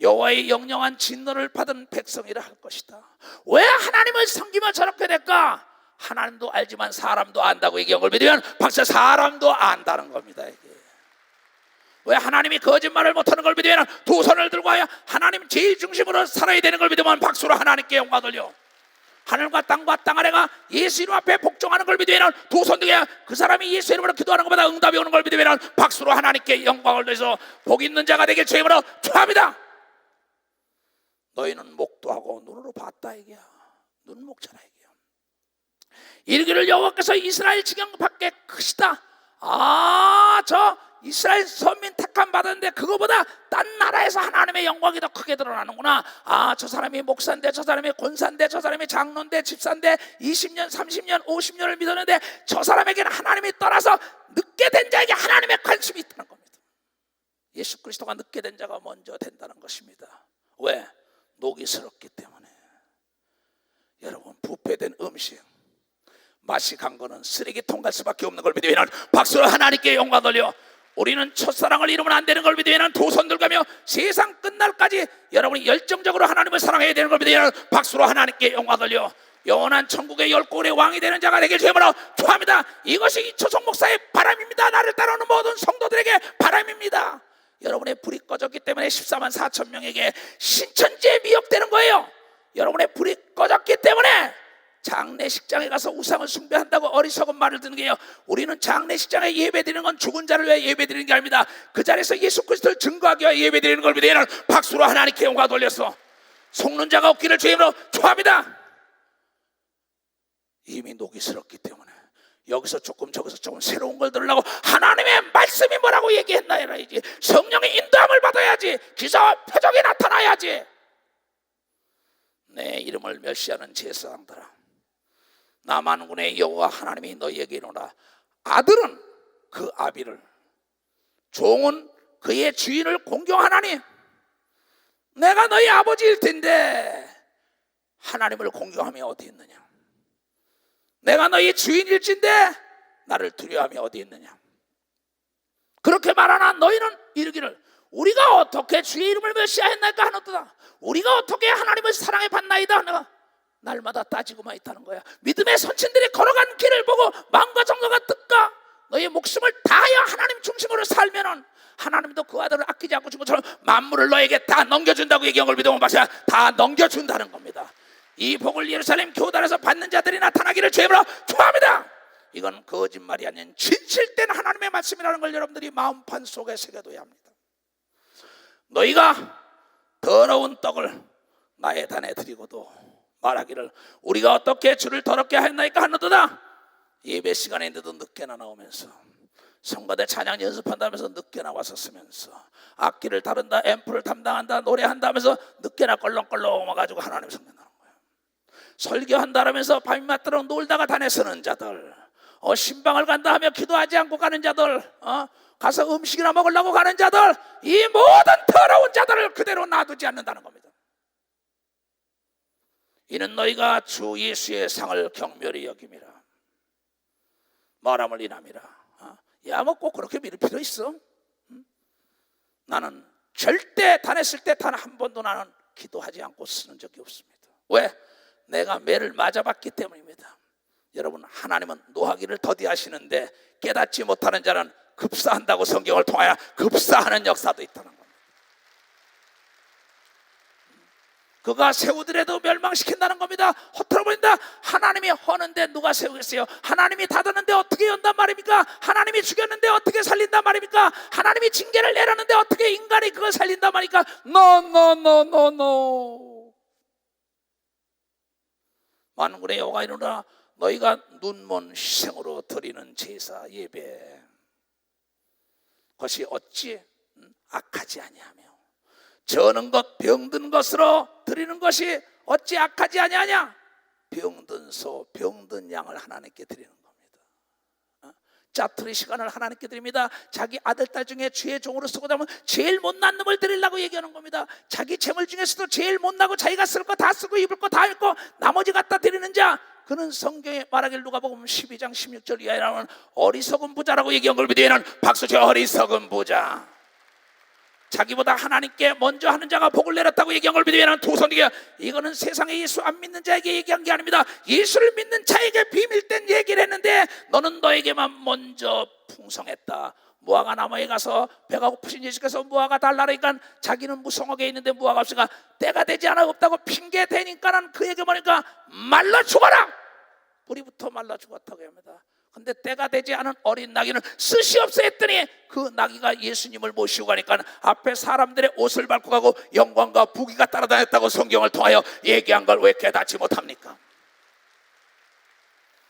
여호와의 영영한 진노를 받은 백성이라 할 것이다. 왜 하나님을 섬기면 저렇게 될까? 하나님도 알지만 사람도 안다고 얘기한 걸 믿으면 박사 사람도 안다는 겁니다. 이게. 왜 하나님이 거짓말을 못하는 걸 믿으면 두 손을 들고 하나님 제일 중심으로 살아야 되는 걸 믿으면 박수로 하나님께 영광 돌려. 하늘과 땅과 땅 아래가 예수 이름 앞에 복종하는 걸 믿으면 두 손 들고 그 사람이 예수 이름으로 기도하는 것보다 응답이 오는 걸 믿으면 박수로 하나님께 영광을 돌려서 복 있는 자가 되길 주님으로 축하합니다. 너희는 목도하고 눈으로 봤다 이게야. 눈 목잖아 이게야. 이르기를 여호와께서 이스라엘 지경 밖에 크시다. 저 이스라엘 선민 택함 받았는데 그거보다 딴 나라에서 하나님의 영광이 더 크게 드러나는구나. 저 사람이 목사인데 저 사람이 권사인데 저 사람이 장로인데 집사인데 20년 30년 50년을 믿었는데 저 사람에게는 하나님이 떠나서 늦게 된 자에게 하나님의 관심이 있다는 겁니다. 예수 그리스도가 늦게 된 자가 먼저 된다는 것입니다. 왜? 녹이스럽기 때문에. 여러분 부패된 음식 맛이 간 거는 쓰레기통 갈 수밖에 없는 걸 믿으면 박수로 하나님께 영광 돌려. 우리는 첫사랑을 잃으면 안 되는 걸 믿으면 두 손 들가며 세상 끝날까지 여러분이 열정적으로 하나님을 사랑해야 되는 걸 믿으면 박수로 하나님께 영광 돌려. 영원한 천국의 열골의 왕이 되는 자가 되길 주님으로 축하합니다. 이것이 이초성 목사의 바람입니다. 나를 따르는 모든 성도들에게 바람입니다. 여러분의 불이 꺼졌기 때문에 14만 4천 명에게 신천지에 미혹되는 거예요. 여러분의 불이 꺼졌기 때문에 장례식장에 가서 우상을 숭배한다고 어리석은 말을 듣는 게요. 우리는 장례식장에 예배드리는 건 죽은 자를 위해 예배드리는 게 아닙니다. 그 자리에서 예수 그리스도를 증거하기 위해 예배드리는 걸 믿으면 박수로 하나님께 영광 돌려서 속는 자가 없기를 주님으로 축하합니다. 이미 녹이스럽기 때문에 여기서 조금 저기서 조금 새로운 걸 들으려고 하나님의 말씀이 뭐라고 얘기했나 해야지. 성령의 인도함을 받아야지. 기사와 표적이 나타나야지. 내 이름을 멸시하는 제사장들아, 나 만군의 여호와 하나님이 너희에게 이르노라. 아들은 그 아비를, 종은 그의 주인을 공경하나니 내가 너희 아버지일 텐데 하나님을 공경함이 어디 있느냐? 내가 너희 주인일진데 나를 두려워함이 어디 있느냐? 그렇게 말하나 너희는 이르기를 우리가 어떻게 주의 이름을 멸시하였나이까 하노도다. 우리가 어떻게 하나님을 사랑해 봤나이다 하나 날마다 따지고만 있다는 거야. 믿음의 선친들이 걸어간 길을 보고 마음과 정도가 뜻과 너의 목숨을 다하여 하나님 중심으로 살면은 하나님도 그 아들을 아끼지 않고 준 것처럼 만물을 너에게 다 넘겨준다고 얘기한 걸 믿으면 마셔야 다 넘겨준다는 겁니다. 이 복을 예루살렘 교단에서 받는 자들이 나타나기를 주님으로 축하합니다. 이건 거짓말이 아닌 진실된 하나님의 말씀이라는 걸 여러분들이 마음판 속에 새겨둬야 합니다. 너희가 더러운 떡을 나의 단에 드리고도 말하기를 우리가 어떻게 주를 더럽게 하였나이까 하노도다. 예배 시간인데도 늦게나 나오면서 성가대 찬양 연습한다면서 늦게 나와서 쓰면서 악기를 다룬다, 앰프를 담당한다, 노래한다 하면서 늦게나 껄렁껄렁 와가지고 하나님 성경하는 거예요. 설교한다면서 밤낮도록 놀다가 단에 서는 자들, 신방을 간다 하며 기도하지 않고 가는 자들, 가서 음식이나 먹으려고 가는 자들, 이 모든 더러운 자들을 그대로 놔두지 않는다는 겁니다. 이는 너희가 주 예수의 상을 경멸히 여김이라. 말함을 인함이라. 야, 뭐 꼭 그렇게 믿을 필요 있어? 나는 절대 단했을 때 단 한 번도 나는 기도하지 않고 쓰는 적이 없습니다. 왜? 내가 매를 맞아봤기 때문입니다. 여러분, 하나님은 노하기를 더디하시는데 깨닫지 못하는 자는 급사한다고 성경을 통하여 급사하는 역사도 있다는 겁니다. 그가 세우더라도 멸망시킨다는 겁니다. 허투루 보인다. 하나님이 허는데 누가 세우겠어요? 하나님이 닫았는데 어떻게 연단 말입니까? 하나님이 죽였는데 어떻게 살린단 말입니까? 하나님이 징계를 내렸는데 어떻게 인간이 그걸 살린단 말입니까? No. 만군의 여호와 이르노라, 너희가 눈먼 희생으로 드리는 제사 예배, 그것이 어찌 악하지 아니하며 저는 것 병든 것으로 드리는 것이 어찌 악하지 아니하냐? 병든 소, 병든 양을 하나님께 드리는 겁니다. 짜투리 시간을 하나님께 드립니다. 자기 아들 딸 중에 주의 종으로 쓰고자 하면 제일 못난 놈을 드리려고 얘기하는 겁니다. 자기 재물 중에서도 제일 못나고 자기가 쓸 거 다 쓰고 입을 거 다 입고 나머지 갖다 드리는 자, 그는 성경에 말하길 누가복음 12장 16절 이하에 나오는 어리석은 부자라고 얘기한 걸 믿으면 박수 쳐. 어리석은 부자. 자기보다 하나님께 먼저 하는 자가 복을 내렸다고 얘기한 걸 믿으면 두 손이게. 이거는 세상에 예수 안 믿는 자에게 얘기한 게 아닙니다. 예수를 믿는 자에게 비밀된 얘기를 했는데 너는 너에게만 먼저 풍성했다. 무화과 나무에 가서 배가 고프신 예수께서 무화과 달라니까 자기는 무성하게 있는데 무화과 없으니까 때가 되지 않아 없다고 핑계 대니까는 그에게 뭐니까 말라 죽어라. 뿌리부터 말라 죽었다고 합니다. 근데 때가 되지 않은 어린 나귀는 스시 없어 했더니 그 나귀가 예수님을 모시고 가니까 앞에 사람들의 옷을 밟고 가고 영광과 부귀가 따라다녔다고 성경을 통하여 얘기한 걸 왜 깨닫지 못합니까?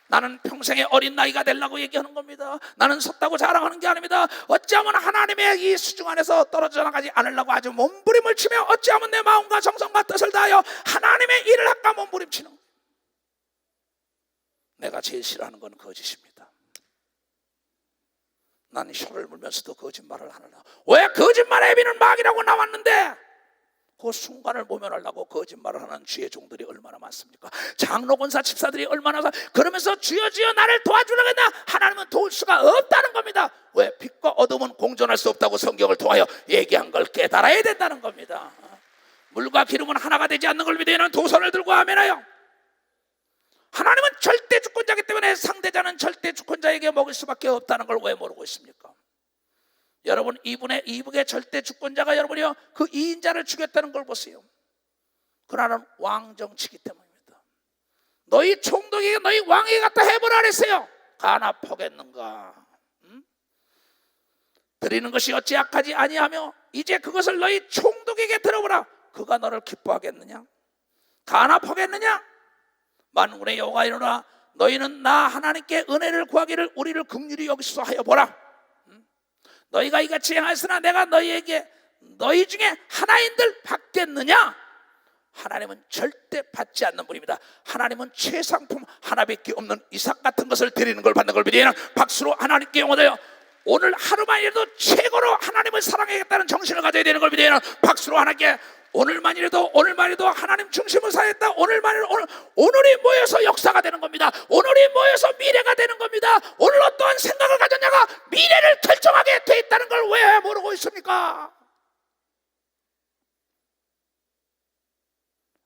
나는 평생의 어린 나이가 되려고 얘기하는 겁니다. 나는 섰다고 자랑하는 게 아닙니다. 어찌하면 하나님의 이 수중 안에서 떨어져 나가지 않으려고 아주 몸부림을 치며 어찌하면 내 마음과 정성과 뜻을 다하여 하나님의 일을 할까 몸부림치는 거예요. 내가 제일 싫어하는 건 거짓입니다. 난 혀를 물면서도 거짓말을 하느라. 왜 거짓말의 애비는 마귀라고 나왔는데 그 순간을 모면하려고 거짓말을 하는 주의 종들이 얼마나 많습니까? 장로 권사 집사들이 얼마나. 그러면서 주여 주여 나를 도와주려고 했나? 하나님은 도울 수가 없다는 겁니다. 왜? 빛과 어둠은 공존할 수 없다고 성경을 통하여 얘기한 걸 깨달아야 된다는 겁니다. 물과 기름은 하나가 되지 않는 걸 믿으면 두 손을 들고 아멘하여. 하나님은 절대 주권자이기 때문에 상대자는 절대 주권자에게 먹일 수밖에 없다는 걸 왜 모르고 있습니까? 여러분, 이북의 절대 주권자가 여러분이요 그 2인자를 죽였다는 걸 보세요. 그나는 왕정치기 때문입니다. 너희 총독에게 너희 왕에게 갖다 해보라 그랬어요. 가나 포겠는가? 드리는 것이 어찌 악하지 아니하며 이제 그것을 너희 총독에게 들어보라. 그가 너를 기뻐하겠느냐? 가나 포겠느냐? 만군의 여호와 이르노라, 너희는 나 하나님께 은혜를 구하기를 우리를 긍휼히 여기소서 하여 보라. 너희가 이같이 행하였으나 내가 너희에게 너희 중에 하나인들 받겠느냐? 하나님은 절대 받지 않는 분입니다. 하나님은 최상품 하나밖에 없는 이삭 같은 것을 드리는 걸 받는 걸 믿으면 박수로 하나님께 영원하여. 오늘 하루만이라도 최고로 하나님을 사랑하겠다는 정신을 가져야 되는 걸 믿으면 박수로 하나님께. 오늘만이라도 하나님 중심을 사했다. 오늘이 모여서 역사가 되는 겁니다. 오늘이 모여서 미래가 되는 겁니다. 오늘 어떠한 생각을 가졌냐가 미래를 결정하게 돼 있다는 걸 왜 모르고 있습니까?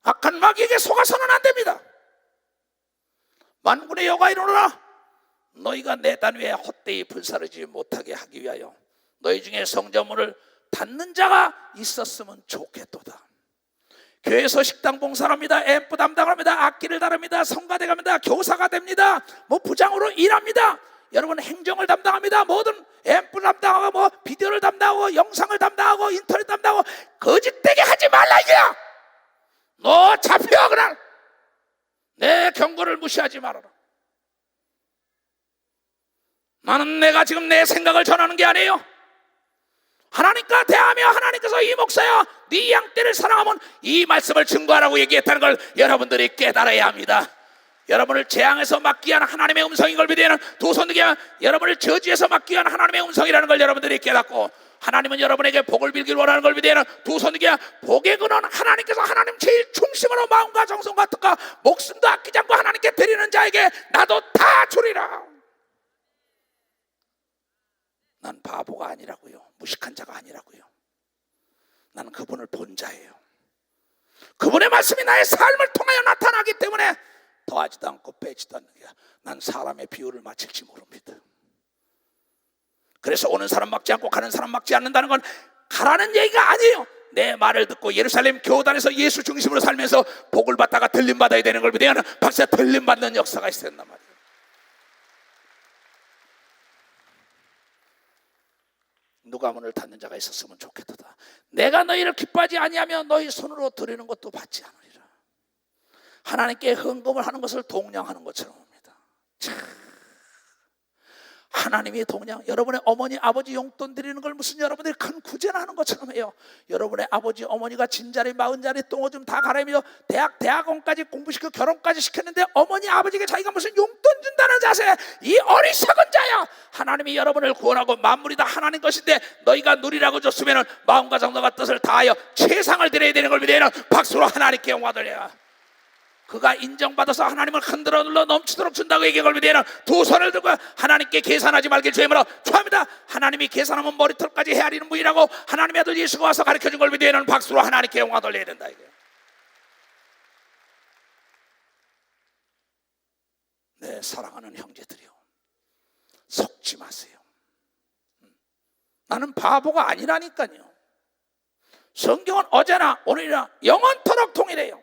악한 마귀에게 속아서는 안 됩니다. 만군의 여호와 이르노라, 너희가 내 단위에 헛되이 불사르지 못하게 하기 위하여 너희 중에 성전문을 닫는 자가 있었으면 좋겠도다. 교회에서 식당 봉사를 합니다. 앰프 담당을 합니다. 악기를 다룹니다. 성가대 갑니다. 교사가 됩니다. 부장으로 일합니다. 여러분, 행정을 담당합니다. 뭐든 앰프를 담당하고 비디오를 담당하고 영상을 담당하고 인터넷 담당하고 거짓되게 하지 말라 이거야. 너 잡혀. 그날 내 경고를 무시하지 말아라. 나는 내가 지금 내 생각을 전하는 게 아니에요. 하나님과 대하며 하나님께서 이 목사야 네 양떼를 사랑하면 이 말씀을 증거하라고 얘기했다는 걸 여러분들이 깨달아야 합니다. 여러분을 재앙에서 막기 위한 하나님의 음성인 걸 믿으면 두 손 들게. 여러분을 저주에서 막기 위한 하나님의 음성이라는 걸 여러분들이 깨닫고, 하나님은 여러분에게 복을 빌기를 원하는 걸 믿으면 두 손 들게. 복의 근원 하나님께서 하나님 제일 중심으로 마음과 정성과 뜻과 목숨도 아끼지 않고 하나님께 드리는 자에게 나도 다 주리라. 난 바보가 아니라고요. 무식한 자가 아니라고요. 나는 그분을 본 자예요. 그분의 말씀이 나의 삶을 통하여 나타나기 때문에 더하지도 않고 빼지도 않는 게, 난 사람의 비율을 맞출지 모릅니다. 그래서 오는 사람 막지 않고 가는 사람 막지 않는다는 건 가라는 얘기가 아니에요. 내 말을 듣고 예루살렘 교단에서 예수 중심으로 살면서 복을 받다가 들림 받아야 되는 걸 믿어야 하는 박사 들림 받는 역사가 있어야 된단 말이에요. 누가 문을 닫는 자가 있었으면 좋겠다. 내가 너희를 기뻐하지 아니하면 너희 손으로 드리는 것도 받지 않으리라. 하나님께 헌금을 하는 것을 동냥하는 것처럼 합니다. 하나님이 동냥, 여러분의 어머니 아버지 용돈 드리는 걸 무슨 여러분들이 큰 구제나 하는 것처럼 해요. 여러분의 아버지 어머니가 진자리 40자리 똥오줌 다 갈아매며 대학원까지 공부시켜 결혼까지 시켰는데 어머니 아버지에게 자기가 무슨 용돈 준다는 자세, 이 어리석은 자야. 하나님이 여러분을 구원하고 만물이 다 하나님 것인데 너희가 누리라고 줬으면 마음과 정성과 뜻을 다하여 최상을 드려야 되는 걸 믿어야 하는 박수로 하나님께 영광 돌려. 그가 인정받아서 하나님을 흔들어 눌러 넘치도록 준다고 얘기한 걸 믿어야 하는 두 손을 들고 하나님께 계산하지 말길 주의하므로 축원합니다. 하나님이 계산하면 머리털까지 헤아리는 분이라고 하나님의 아들 예수가 와서 가르쳐준 걸 믿어야 하는 박수로 하나님께 영광 돌려야 된다 이게. 네, 사랑하는 형제들이요, 속지 마세요. 나는 바보가 아니라니까요. 성경은 어제나 오늘이나 영원토록 동일해요.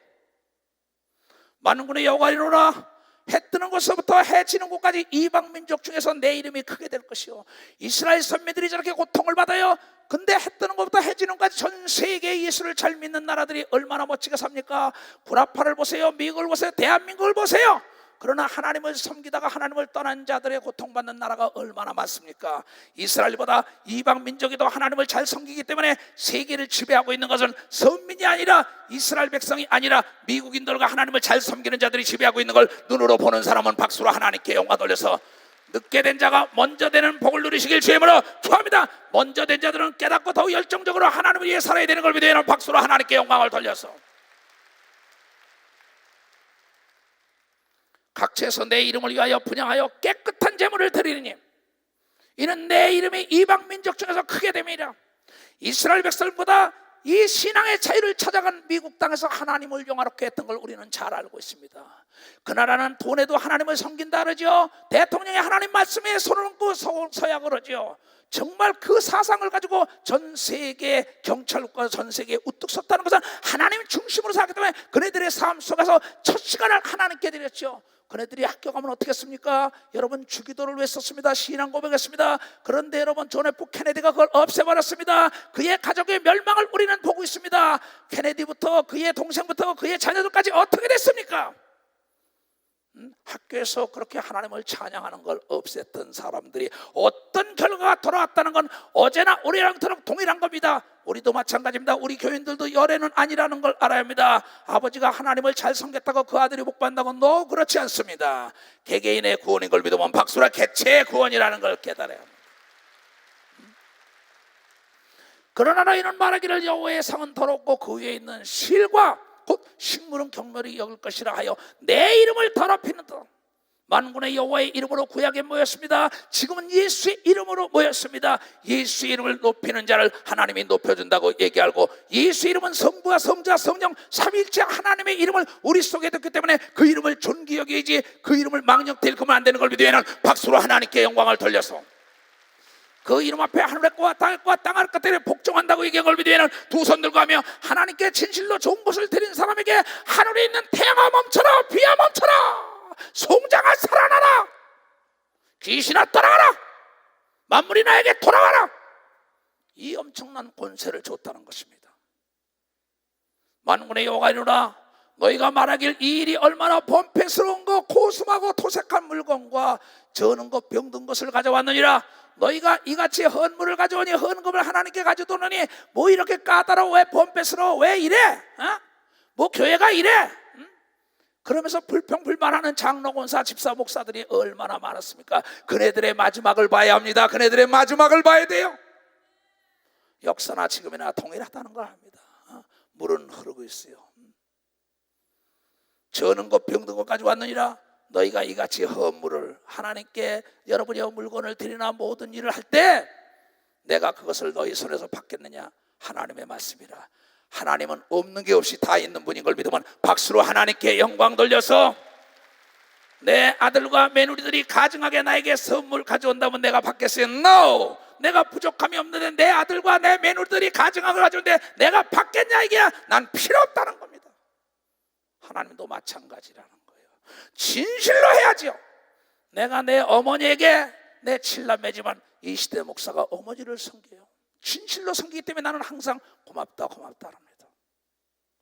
만군의 여호와가 이르노라, 해 뜨는 곳서부터 해 지는 곳까지 이방 민족 중에서 내 이름이 크게 될 것이요. 이스라엘 선민들이 저렇게 고통을 받아요. 근데 해 뜨는 곳부터 해 지는 곳까지 전 세계에 예수를 잘 믿는 나라들이 얼마나 멋지게 삽니까? 구라파를 보세요, 미국을 보세요, 대한민국을 보세요. 그러나 하나님을 섬기다가 하나님을 떠난 자들의 고통받는 나라가 얼마나 많습니까? 이스라엘보다 이방 민족이 더 하나님을 잘 섬기기 때문에 세계를 지배하고 있는 것은 선민이 아니라 이스라엘 백성이 아니라 미국인들과 하나님을 잘 섬기는 자들이 지배하고 있는 걸 눈으로 보는 사람은 박수로 하나님께 영광 돌려서 늦게 된 자가 먼저 되는 복을 누리시길 주의하므로 축원합니다. 먼저 된 자들은 깨닫고 더욱 열정적으로 하나님을 위해 살아야 되는 걸 믿어야 하는 박수로 하나님께 영광을 돌려서 각처에서 내 이름을 위하여 분향하여 깨끗한 제물을 드리느니 이는 내 이름이 이방 민족 중에서 크게 됨이라. 이스라엘 백성보다 이 신앙의 차이를 찾아간 미국 땅에서 하나님을 영화롭게 했던 걸 우리는 잘 알고 있습니다. 그 나라는 돈에도 하나님을 섬긴다 그러죠. 대통령이 하나님 말씀에 손을 얹고 서야 그러죠. 정말 그 사상을 가지고 전 세계 경찰국과 전 세계에 우뚝 섰다는 것은 하나님 중심으로 살기 때문에 그네들의 삶 속에서 첫 시간을 하나님께 드렸죠. 그네들이 학교 가면 어떻게 했습니까? 여러분 주기도를 왜 썼습니다. 신앙 고백했습니다. 그런데 여러분 존 F 케네디가 그걸 없애버렸습니다. 그의 가족의 멸망을 우리는 보고 있습니다. 케네디부터 그의 동생부터 그의 자녀들까지 어떻게 됐습니까? 학교에서 그렇게 하나님을 찬양하는 걸 없앴던 사람들이 어떤 결과가 돌아왔다는 건 어제나 오늘이랑 동일한 겁니다. 우리도 마찬가지입니다. 우리 교인들도 열애는 아니라는 걸 알아야 합니다. 아버지가 하나님을 잘 섬겼다고 그 아들이 복받는다고 너 그렇지 않습니다. 개개인의 구원인 걸 믿으면 박수라 개체의 구원이라는 걸 깨달아야 합니다. 그러나 너희는 말하기를 여호와의 상은 더럽고 그 위에 있는 실과 곧 식물은 경멸히 여길 것이라 하여 내 이름을 더럽히는도다. 만군의 여호와의 이름으로 구약에 모였습니다. 지금은 예수의 이름으로 모였습니다. 예수의 이름을 높이는 자를 하나님이 높여준다고 얘기하고 예수의 이름은 성부와 성자 성령 삼위일체 하나님의 이름을 우리 속에 듣기 때문에 그 이름을 존귀 여기야지 그 이름을 망령되이 일으키면 안 되는 걸 믿으면 박수로 하나님께 영광을 돌려서 그 이름 앞에 하늘의 꽃과 땅의 꽃과 땅 아래 것들이 복종한다고 얘기한 걸 믿으면 두 손 들고 하며 하나님께 진실로 좋은 것을 드린 사람에게 하늘에 있는 태양아 멈춰라, 비야 멈춰라, 송장아 살아나라, 귀신아 떠나가라, 만물이 나에게 돌아가라. 이 엄청난 권세를 줬다는 것입니다. 만군의 여호와가 이르노라, 너희가 말하길 이 일이 얼마나 범패스러운 거 고슴하고 토색한 물건과 저는 것 병든 것을 가져왔느니라. 너희가 이같이 헌물을 가져오니 헌금을 하나님께 가져오느니 뭐 이렇게 까다로워, 왜 범패스러워, 왜 이래? 뭐 교회가 이래? 그러면서 불평불만하는 장로, 권사, 집사, 목사들이 얼마나 많았습니까? 그네들의 마지막을 봐야 합니다. 그네들의 마지막을 봐야 돼요. 역사나 지금이나 동일하다는 걸 압니다. 물은 흐르고 있어요. 저는 것 병든 것 가져왔느니라. 너희가 이같이 헌물을 하나님께 여러분이 물건을 드리나 모든 일을 할 때 내가 그것을 너희 손에서 받겠느냐? 하나님의 말씀이라. 하나님은 없는 게 없이 다 있는 분인 걸 믿으면 박수로 하나님께 영광 돌려서 내 아들과 며느리들이 가증하게 나에게 선물 가져온다면 내가 받겠어요? No! 내가 부족함이 없는데 내 아들과 내 며느리들이 가증하게 가져오는데 내가 받겠냐? 이게 난 필요 없다는 겁니다. 하나님도 마찬가지라는 거예요. 진실로 해야지요. 내가 내 어머니에게, 내 칠남매지만 이 시대 목사가 어머니를 섬겨요. 진실로 섬기기 때문에 나는 항상 고맙다 합니다.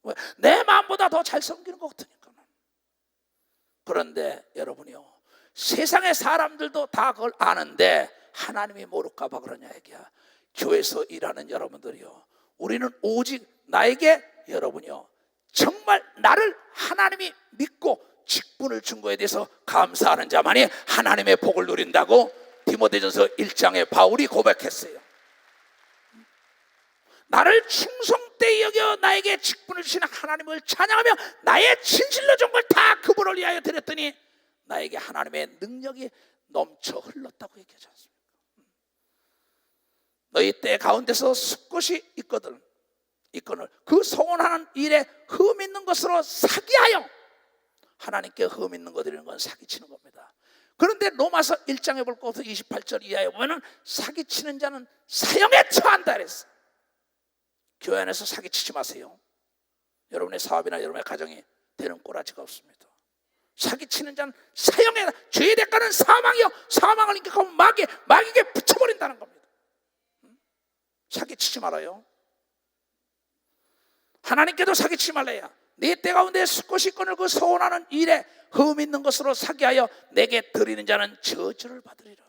왜? 내 마음보다 더 잘 섬기는 것 같으니까. 그런데 여러분이요, 세상의 사람들도 다 그걸 아는데 하나님이 모를까 봐 그러냐 얘기야. 교회에서 일하는 여러분들이요, 우리는 오직 나에게, 여러분이요, 정말 나를 하나님이 믿고 직분을 준 거에 대해서 감사하는 자만이 하나님의 복을 누린다고 디모데전서 1장에 바울이 고백했어요. 나를 충성되이 여겨 나에게 직분을 주시는 하나님을 찬양하며 나의 진실로 준 걸 다 그분을 위하여 드렸더니 나에게 하나님의 능력이 넘쳐 흘렀다고 얘기하지 않습니까? 너희 때 가운데서 숫곳이 있거든, 있거늘 그 소원하는 일에 흠 있는 것으로 사기하여, 하나님께 흠 있는 거 드리는 건 사기치는 겁니다. 그런데 로마서 1장에 볼 것부터 28절 이하에 보면은 사기치는 자는 사형에 처한다 그랬어. 교회 안에서 사기치지 마세요. 여러분의 사업이나 여러분의 가정이 되는 꼬라지가 없습니다. 사기치는 자는 사형에, 죄의 대가는 사망이요, 사망을 인격하고 마귀에게 붙여버린다는 겁니다. 사기치지 말아요. 하나님께도 사기치지 말래야. 네 때 가운데 숫곳이 있거늘 그 소원하는 일에 흠 있는 것으로 사기하여 내게 드리는 자는 저주를 받으리라.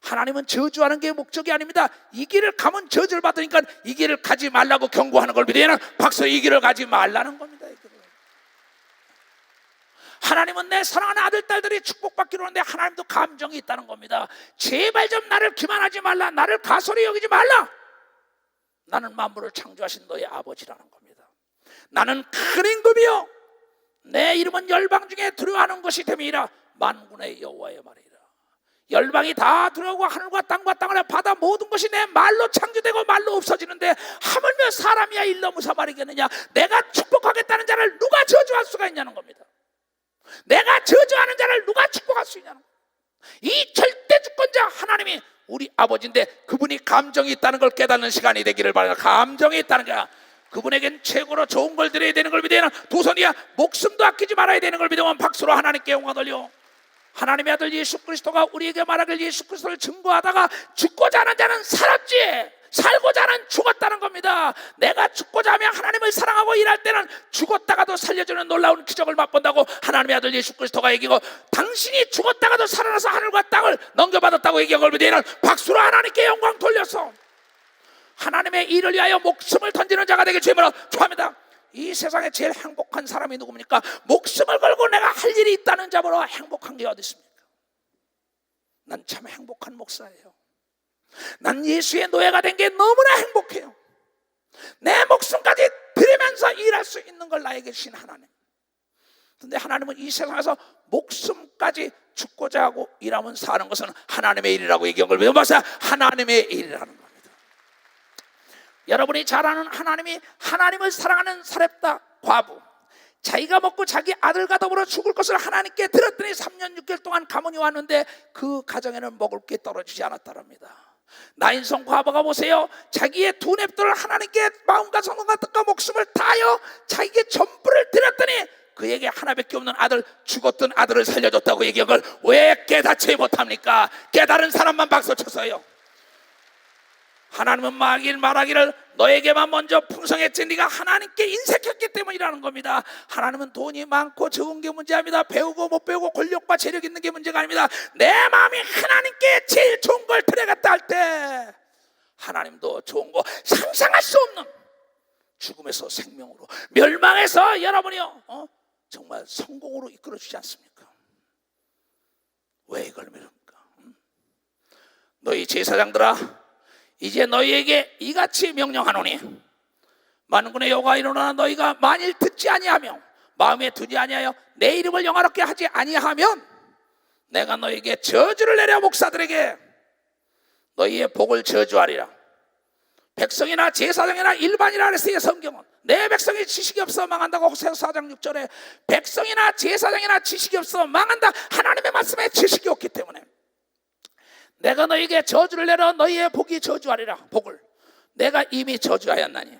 하나님은 저주하는 게 목적이 아닙니다. 이 길을 가면 저주를 받으니까 이 길을 가지 말라고 경고하는 걸 믿으면 박수, 이 길을 가지 말라는 겁니다. 이 길을. 하나님은 내 사랑하는 아들, 딸들이 축복받기로 하는데 하나님도 감정이 있다는 겁니다. 제발 좀 나를 기만하지 말라, 나를 가소리 여기지 말라. 나는 만물을 창조하신 너의 아버지라는 겁니다. 나는 큰 임금이요, 내 이름은 열방 중에 두려워하는 것이 됨이라. 만군의 여호와의 말이라. 열방이 다 두려워하고 하늘과 땅과 땅을 바다 모든 것이 내 말로 창조되고 말로 없어지는데 하물며 사람이야 일러 무사 말이겠느냐. 내가 축복하겠다는 자를 누가 저주할 수가 있냐는 겁니다. 내가 저주하는 자를 누가 축복할 수 있냐는 겁니다. 이 절대 주권자 하나님이 우리 아버지인데 그분이 감정이 있다는 걸 깨닫는 시간이 되기를 바랍니다. 감정이 있다는 거야. 그분에겐 최고로 좋은 걸 드려야 되는 걸 믿으면 두 손이야 목숨도 아끼지 말아야 되는 걸 믿으면 박수로 하나님께 영광 돌려. 하나님의 아들 예수 그리스도가 우리에게 말하길 예수 그리스도를 증거하다가 죽고자 하는 자는 살았지 살고자 하는 죽었다는 겁니다. 내가 죽고자 하며 하나님을 사랑하고 일할 때는 죽었다가도 살려주는 놀라운 기적을 맛본다고 하나님의 아들 예수 그리스도가 얘기하고, 당신이 죽었다가도 살아나서 하늘과 땅을 넘겨받았다고 얘기한 걸 믿으면 박수로 하나님께 영광 돌려서 하나님의 일을 위하여 목숨을 던지는 자가 되길 주님으로 축원합니다. 이 세상에 제일 행복한 사람이 누굽니까? 목숨을 걸고 내가 할 일이 있다는 자보다 행복한 게 어디 있습니까? 난 참 행복한 목사예요. 난 예수의 노예가 된 게 너무나 행복해요. 내 목숨까지 드리면서 일할 수 있는 걸 나에게 주신 하나님. 그런데 하나님은 이 세상에서 목숨까지 죽고자 하고 일하면 사는 것은 하나님의 일이라고 얘기한 걸 믿어봐서 하나님의 일이라는 겁니다. 여러분이 잘 아는 하나님이 하나님을 사랑하는 사렙다 과부, 자기가 먹고 자기 아들과 더불어 죽을 것을 하나님께 드렸더니 3년 6개월 동안 가문이 왔는데 그 가정에는 먹을 게 떨어지지 않았다랍니다. 나인성 과부가 보세요. 자기의 두 냅돌을 하나님께 마음과 성과 뜻과 목숨을 다하여 자기의 전부를 드렸더니 그에게 하나밖에 없는 아들, 죽었던 아들을 살려줬다고 얘기한 걸 왜 깨닫지 못합니까? 깨달은 사람만 박수 쳐서요. 하나님은 말하기를 너에게만 먼저 풍성했지 네가 하나님께 인색했기 때문이라는 겁니다. 하나님은 돈이 많고 적은 게 문제 아닙니다. 배우고 못 배우고 권력과 재력 있는 게 문제가 아닙니다. 내 마음이 하나님께 제일 좋은 걸 드려갔다 할 때 하나님도 좋은 거 상상할 수 없는 죽음에서 생명으로, 멸망에서 여러분이요 정말 성공으로 이끌어주지 않습니까? 왜 이걸 믿습니까? 너희 제사장들아, 이제 너희에게 이같이 명령하노니 만군의 여호와 이르노라. 너희가 만일 듣지 아니하며 마음에 두지 아니하여 내 이름을 영화롭게 하지 아니하면 내가 너희에게 저주를 내려 목사들에게 너희의 복을 저주하리라. 백성이나 제사장이나 일반이라 그랬어요. 성경은 내 백성이 지식이 없어 망한다고. 호세아서 4장 6절에 백성이나 제사장이나 지식이 없어 망한다. 하나님의 말씀에 지식이 없기 때문에 내가 너희에게 저주를 내려 너희의 복이 저주하리라. 복을 내가 이미 저주하였나니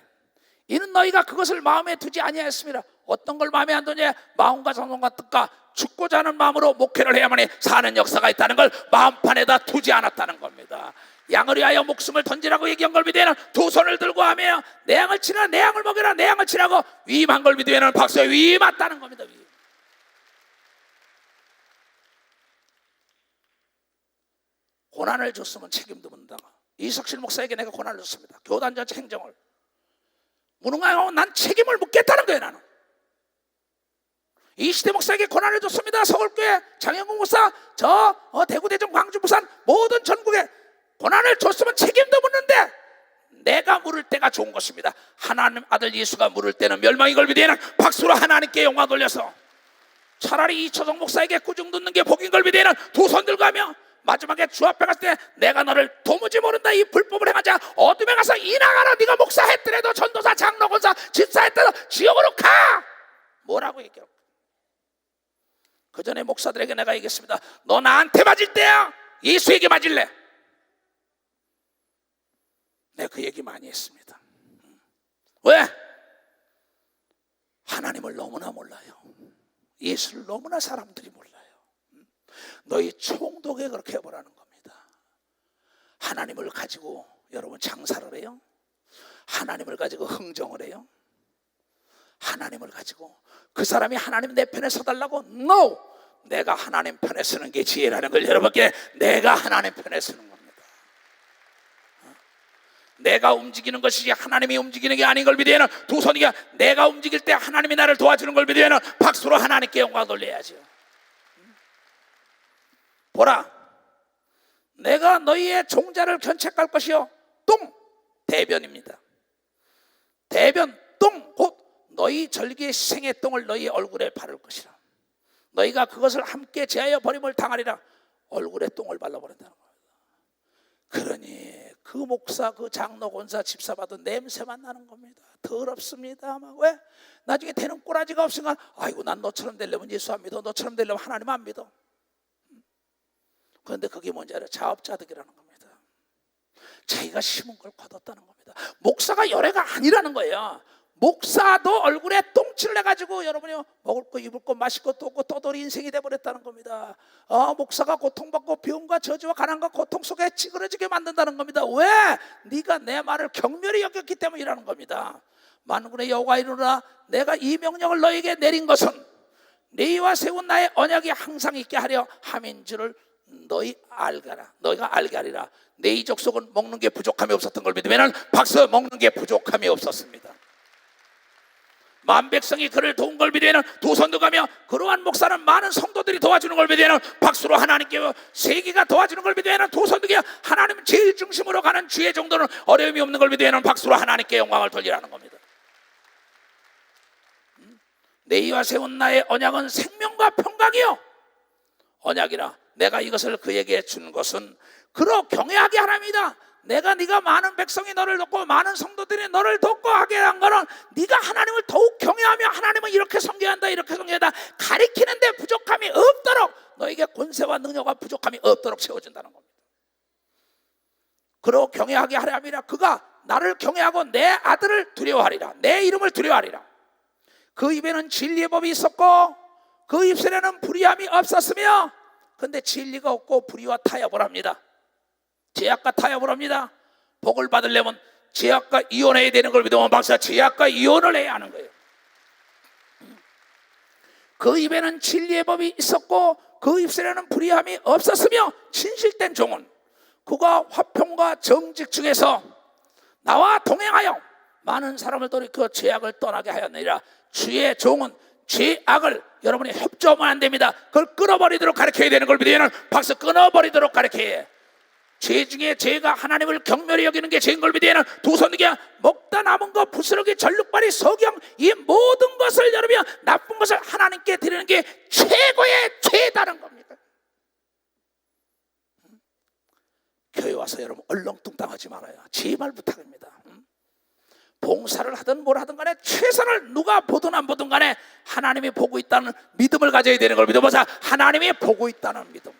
이는 너희가 그것을 마음에 두지 아니하였습니다. 어떤 걸 마음에 안 두냐? 마음과 정성과 뜻과 죽고자 하는 마음으로 목회를 해야만이 사는 역사가 있다는 걸 마음판에다 두지 않았다는 겁니다. 양을 위하여 목숨을 던지라고 얘기한 걸 믿으면 두 손을 들고 하며 내 양을 치라 내 양을 먹이라 내 양을 치라고 위임한 걸 믿으면 박수에 위임했다는 겁니다. 위임. 고난을 줬으면 책임도 묻는다. 이석실 목사에게 내가 고난을 줬습니다. 교단 전체 행정을 무능하고 난 책임을 묻겠다는 거예요. 나는 이시대 목사에게 고난을 줬습니다. 서울교회 장영국 목사, 대구, 대전, 광주, 부산 모든 전국에 고난을 줬으면 책임도 묻는데 내가 물을 때가 좋은 것입니다. 하나님 아들 예수가 물을 때는 멸망인 걸 믿으면 박수로 하나님께 영광 돌려서 차라리 이초성 목사에게 꾸중 듣는 게 복인 걸 믿으면 두 손 들고 하며 마지막에 주 앞에 갔을 때 내가 너를 도무지 모른다. 이 불법을 행하자. 어둠에 가서 이 나가라. 네가 목사했더라도 전도사, 장로, 권사, 집사했더라도 지옥으로 가. 뭐라고 얘기해요? 그 전에 목사들에게 내가 얘기했습니다. 너 나한테 맞을 때야 예수에게 맞을래? 내가 그 얘기 많이 했습니다. 왜? 하나님을 너무나 몰라요. 예수를 너무나 사람들이 몰라요. 너희 총독에 그렇게 해보라는 겁니다. 하나님을 가지고 여러분 장사를 해요? 하나님을 가지고 흥정을 해요? 하나님을 가지고 그 사람이 하나님 내 편에 서달라고? No! 내가 하나님 편에 서는 게 지혜라는 걸 여러분께 내가 하나님 편에 서는 겁니다. 내가 움직이는 것이 하나님이 움직이는 게 아닌 걸 믿으면 두 손이가 내가 움직일 때 하나님이 나를 도와주는 걸 믿으면 박수로 하나님께 영광 돌려야죠. 보라, 내가 너희의 종자를 견책할 것이요 똥 대변입니다. 대변 똥 곧 너희 절기의 생의 똥을 너희 얼굴에 바를 것이라. 너희가 그것을 함께 제하여 버림을 당하리라. 얼굴에 똥을 발라버린다는 겁니다. 그러니 그 목사, 그 장로, 권사, 집사 받은 냄새만 나는 겁니다. 더럽습니다. 막 왜? 나중에 되는 꼬라지가 없으니까 아이고 난 너처럼 되려면 예수 안 믿어. 너처럼 되려면 하나님 안 믿어. 그런데 그게 뭔지 알아요? 자업자득이라는 겁니다. 자기가 심은 걸 거뒀다는 겁니다. 목사가 열애가 아니라는 거예요. 목사도 얼굴에 똥칠을 해가지고 여러분이 먹을 거 입을 거 마실 것도 없고 떠돌이 인생이 돼버렸다는 겁니다. 목사가 고통받고 병과 저주와 가난과 고통 속에 찌그러지게 만든다는 겁니다. 왜? 네가 내 말을 경멸히 여겼기 때문이라는 겁니다. 만군의 여호와 이르노라 내가 이 명령을 너에게 내린 것은 너희와 세운 나의 언약이 항상 있게 하려 함인 줄을 너희가 알게 하리라. 내 이 족속은 먹는 게 부족함이 없었던 걸 믿으면 박수. 먹는 게 부족함이 없었습니다. 만백성이 그를 도운 걸 믿으면 두 손 들어가며 그러한 목사는 많은 성도들이 도와주는 걸 믿으면 박수로 하나님께 세계가 도와주는 걸 믿으면 두 손 들게 하나님 제일 중심으로 가는 주의 정도는 어려움이 없는 걸 믿으면 박수로 하나님께 영광을 돌리라는 겁니다. 너희와 세운 나의 언약은 생명과 평강이요 언약이라. 내가 이것을 그에게 준 것은 그로 경외하게 하랍니다. 내가 네가 많은 백성이 너를 돕고 많은 성도들이 너를 돕고 하게 한 거는 네가 하나님을 더욱 경외하며 하나님은 이렇게 섬겨야 한다 이렇게 섬겨야 한다 가리키는데 부족함이 없도록 너에게 권세와 능력과 부족함이 없도록 채워준다는 겁니다. 그로 경외하게 하려 함이라. 그가 나를 경외하고 내 아들을 두려워하리라. 내 이름을 두려워하리라. 그 입에는 진리의 법이 있었고 그 입술에는 불의함이 없었으며. 그런데 진리가 없고 불의와 타협을 합니다. 죄악과 타협을 합니다. 복을 받으려면 죄악과 이혼해야 되는 걸 믿으면 박사 죄악과 이혼을 해야 하는 거예요. 그 입에는 진리의 법이 있었고 그 입술에는 불의함이 없었으며 진실된 종은 그가 화평과 정직 중에서 나와 동행하여 많은 사람을 돌이켜 죄악을 떠나게 하였느니라. 주의 종은 죄악을 여러분이 협조하면 안 됩니다. 그걸 끊어버리도록 가르쳐야 되는 걸 믿으면 박수. 끊어버리도록 가르쳐야 해요. 죄 중에 죄가 하나님을 경멸히 여기는 게 죄인 걸 믿으면 두 손 들게 먹다 남은 거 부스러기 전룩발이 석영 이 모든 것을 여러분 나쁜 것을 하나님께 드리는 게 최고의 죄다는 겁니다. 교회 와서 여러분 얼렁뚱땅하지 말아요. 제발 부탁입니다. 봉사를 하든 뭘 하든 간에 최선을 누가 보든 안 보든 간에 하나님이 보고 있다는 믿음을 가져야 되는 걸 믿어보자. 하나님이 보고 있다는 믿음.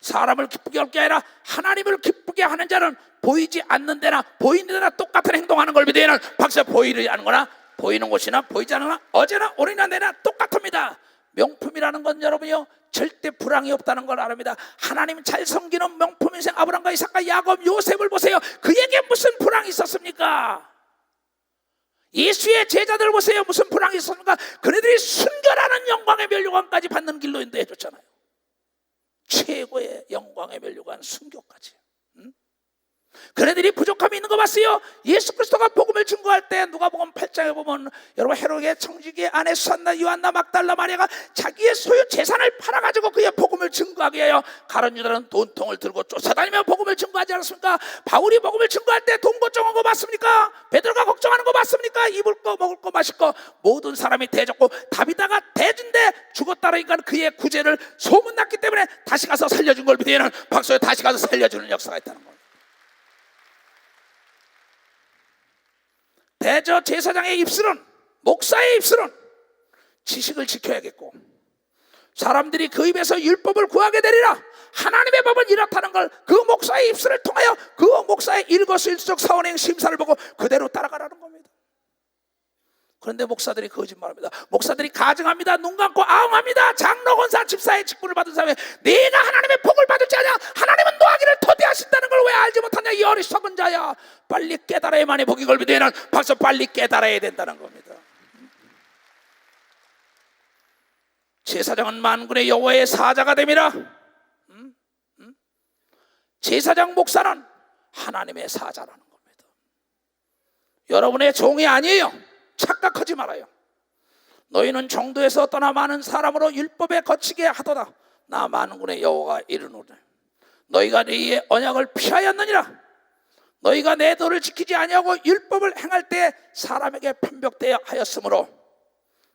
사람을 기쁘게 할 게 아니라 하나님을 기쁘게 하는 자는 보이지 않는 데나 보이는 데나 똑같은 행동하는 걸 믿어야 하는 박사. 보이지 않는 거나 보이는 곳이나 보이지 않는 거나 어제나 오늘이나 내나 똑같습니다. 명품이라는 건 여러분이요 절대 불황이 없다는 걸 아랍니다. 하나님 잘 섬기는 명품 인생 아브라함과 이삭과 야곱 요셉을 보세요. 그에게 무슨 불황이 있었습니까? 예수의 제자들을 보세요. 무슨 불황이 있었습니까? 그네들이 순결하는 영광의 면류관까지 받는 길로 인도해 줬잖아요. 최고의 영광의 면류관 순교까지. 그네들이 부족함이 있는 거 봤어요. 예수 그리스도가 복음을 증거할 때 누가복음 8장에 보면 여러분 헤롯의 청지기 아내 수산나 요한나 막달라 마리아가 자기의 소유 재산을 팔아가지고 그의 복음을 증거하게 해요. 가룟 유다는 돈통을 들고 쫓아다니며 복음을 증거하지 않았습니까? 바울이 복음을 증거할 때 돈 걱정한 거 맞습니까? 베드로가 걱정하는 거 맞습니까? 입을 거 먹을 거 마실 거 모든 사람이 대줬고 다비다가 대준데 죽었다니까 그의 구제를 소문났기 때문에 다시 가서 살려준 걸 믿어야는 박수에 다시 가서 살려주는 역사가 있다는 거예요. 대저 제사장의 입술은, 목사의 입술은 지식을 지켜야겠고 사람들이 그 입에서 율법을 구하게 되리라. 하나님의 법은 이렇다는 걸 그 목사의 입술을 통하여 그 목사의 일거수일투족 사원행 심사를 보고 그대로 따라가라는 겁니다. 그런데 목사들이 거짓말합니다. 목사들이 가증합니다. 눈 감고 아웅합니다. 장로, 권사, 집사의 직분을 받은 사람이 내가 하나님의 복을 받을지 아냐. 하나님은 노하기를 토대하신다는 걸 왜 알지 못하냐. 이 어리석은 자야. 빨리 깨달아야만이 복이 걸비되는 박수. 빨리 깨달아야 된다는 겁니다. 제사장은 만군의 여호와의 사자가 됨이라. 제사장 목사는 하나님의 사자라는 겁니다. 여러분의 종이 아니에요. 착각하지 말아요. 너희는 정도에서 떠나 많은 사람으로 율법에 거치게 하도다. 나 만군의 여호와가 이르노니 너희가 너희의 언약을 피하였느니라. 너희가 내 도를 지키지 아니하고 율법을 행할 때 사람에게 편벽되어 하였으므로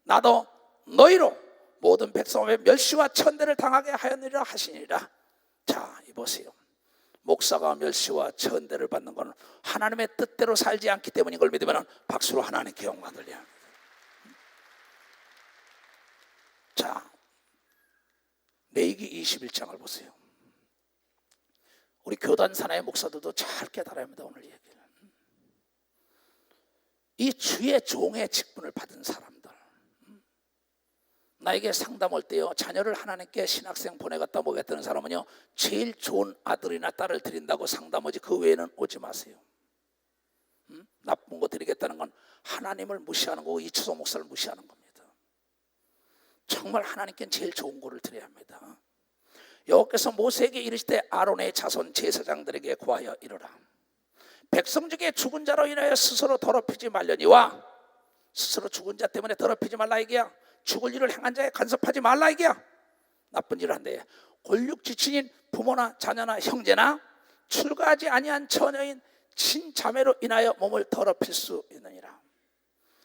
나도 너희로 모든 백성의 멸시와 천대를 당하게 하였느니라 하시니라. 자, 이보세요. 목사가 멸시와 천대를 받는 것은 하나님의 뜻대로 살지 않기 때문인 걸 믿으면 박수로 하나님께 영광 돌려야 합니다. 자, 레위기 21장을 보세요. 우리 교단 산하의 목사들도 잘 깨달아야 합니다. 오늘 얘기는 이 주의 종의 직분을 받은 사람들, 나에게 상담 올 때요 자녀를 하나님께 신학생 보내갔다 오겠다는 사람은요 제일 좋은 아들이나 딸을 드린다고 상담 오지 그 외에는 오지 마세요. 나쁜 거 드리겠다는 건 하나님을 무시하는 거고 이추석 목사를 무시하는 겁니다. 정말 하나님께는 제일 좋은 거를 드려야 합니다. 여호와께서 모세에게 이르실 때 아론의 자손 제사장들에게 구하여 이르라. 백성 중에 죽은 자로 인하여 스스로 더럽히지 말려니와 스스로 죽은 자 때문에 더럽히지 말라 이게야. 죽을 일을 행한 자에 간섭하지 말라 이게야. 나쁜 일을 한대. 골육지친인 부모나 자녀나 형제나 출가하지 아니한 처녀인 친자매로 인하여 몸을 더럽힐 수 있느니라.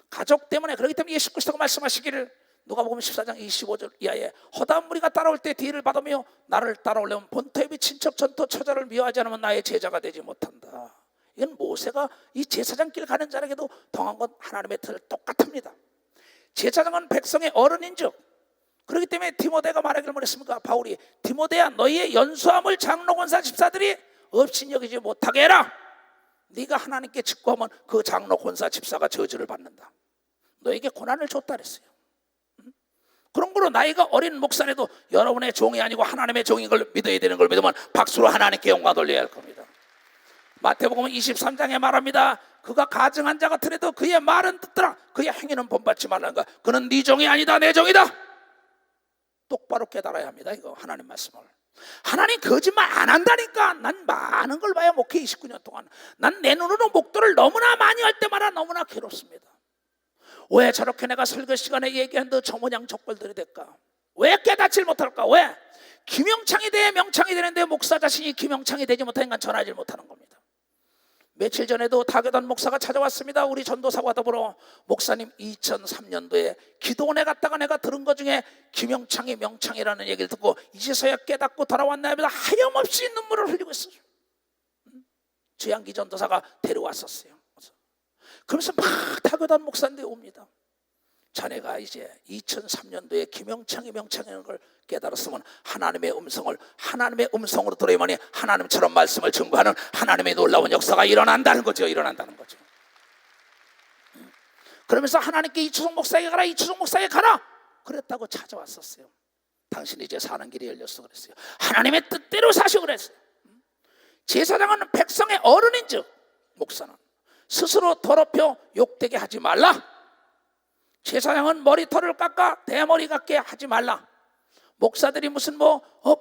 가족 때문에. 그렇기 때문에 예수 그리스도가 말씀하시기를 누가복음 14장 25절 이하에 허다한 무리가 따라올 때 뒤를 받으며 나를 따라오려면 본토의 친척 전토 처자를 미워하지 않으면 나의 제자가 되지 못한다. 이건 모세가 이 제사장길 가는 자에게도 당한 건 하나님의 틀 똑같습니다. 제사장은 백성의 어른인즉 그렇기 때문에 디모데가 말하기를 뭐랬습니까? 바울이 디모데야 너희의 연수함을 장로 권사 집사들이 업신여기지 못하게 해라. 네가 하나님께 직구하면 그 장로 권사 집사가 저주를 받는다. 너에게 고난을 줬다 그랬어요. 그런 거로 나이가 어린 목사라도 여러분의 종이 아니고 하나님의 종인 걸 믿어야 되는 걸 믿으면 박수로 하나님께 영광 돌려야 할 겁니다. 마태복음 23장에 말합니다. 그가 가증한 자 같으래도 그의 말은 듣더라. 그의 행위는 본받지 말라는 거. 그는 네 종이 아니다 내 종이다. 똑바로 깨달아야 합니다. 이거 하나님 말씀을. 하나님 거짓말 안 한다니까. 난 많은 걸 봐야 목회 29년 동안 난 내 눈으로 목도를 너무나 많이 할 때마다 너무나 괴롭습니다. 왜 저렇게 내가 설교 시간에 얘기한 저 모양 적벌들이 될까? 왜 깨닫질 못할까? 왜? 김영창이 돼야 명창이 되는데 목사 자신이 김영창이 되지 못하니까 전하지 못하는 겁니다. 며칠 전에도 다교단 목사가 찾아왔습니다. 우리 전도사와 더불어 목사님 2003년도에 기도원에 갔다가 내가 들은 것 중에 김영창이 명창이라는 얘기를 듣고 이제서야 깨닫고 돌아왔나 하면서 하염없이 눈물을 흘리고 있어요. 최양기 전도사가 데려왔었어요. 그러면서 막 타교단 목사인데 옵니다. 자네가 이제 2003년도에 김영창의 명창이라는 걸 깨달았으면 하나님의 음성으로 들어야만이 하나님처럼 말씀을 증거하는 하나님의 놀라운 역사가 일어난다는 거죠. 그러면서 하나님께 이추성 목사에게 가라 그랬다고 찾아왔었어요. 당신이 이제 사는 길이 열렸어 그랬어요. 하나님의 뜻대로 사시오 그랬어요. 제사장은 백성의 어른인즉 목사는 스스로 더럽혀 욕되게 하지 말라. 제사장은 머리털을 깎아 대머리 같게 하지 말라. 목사들이 무슨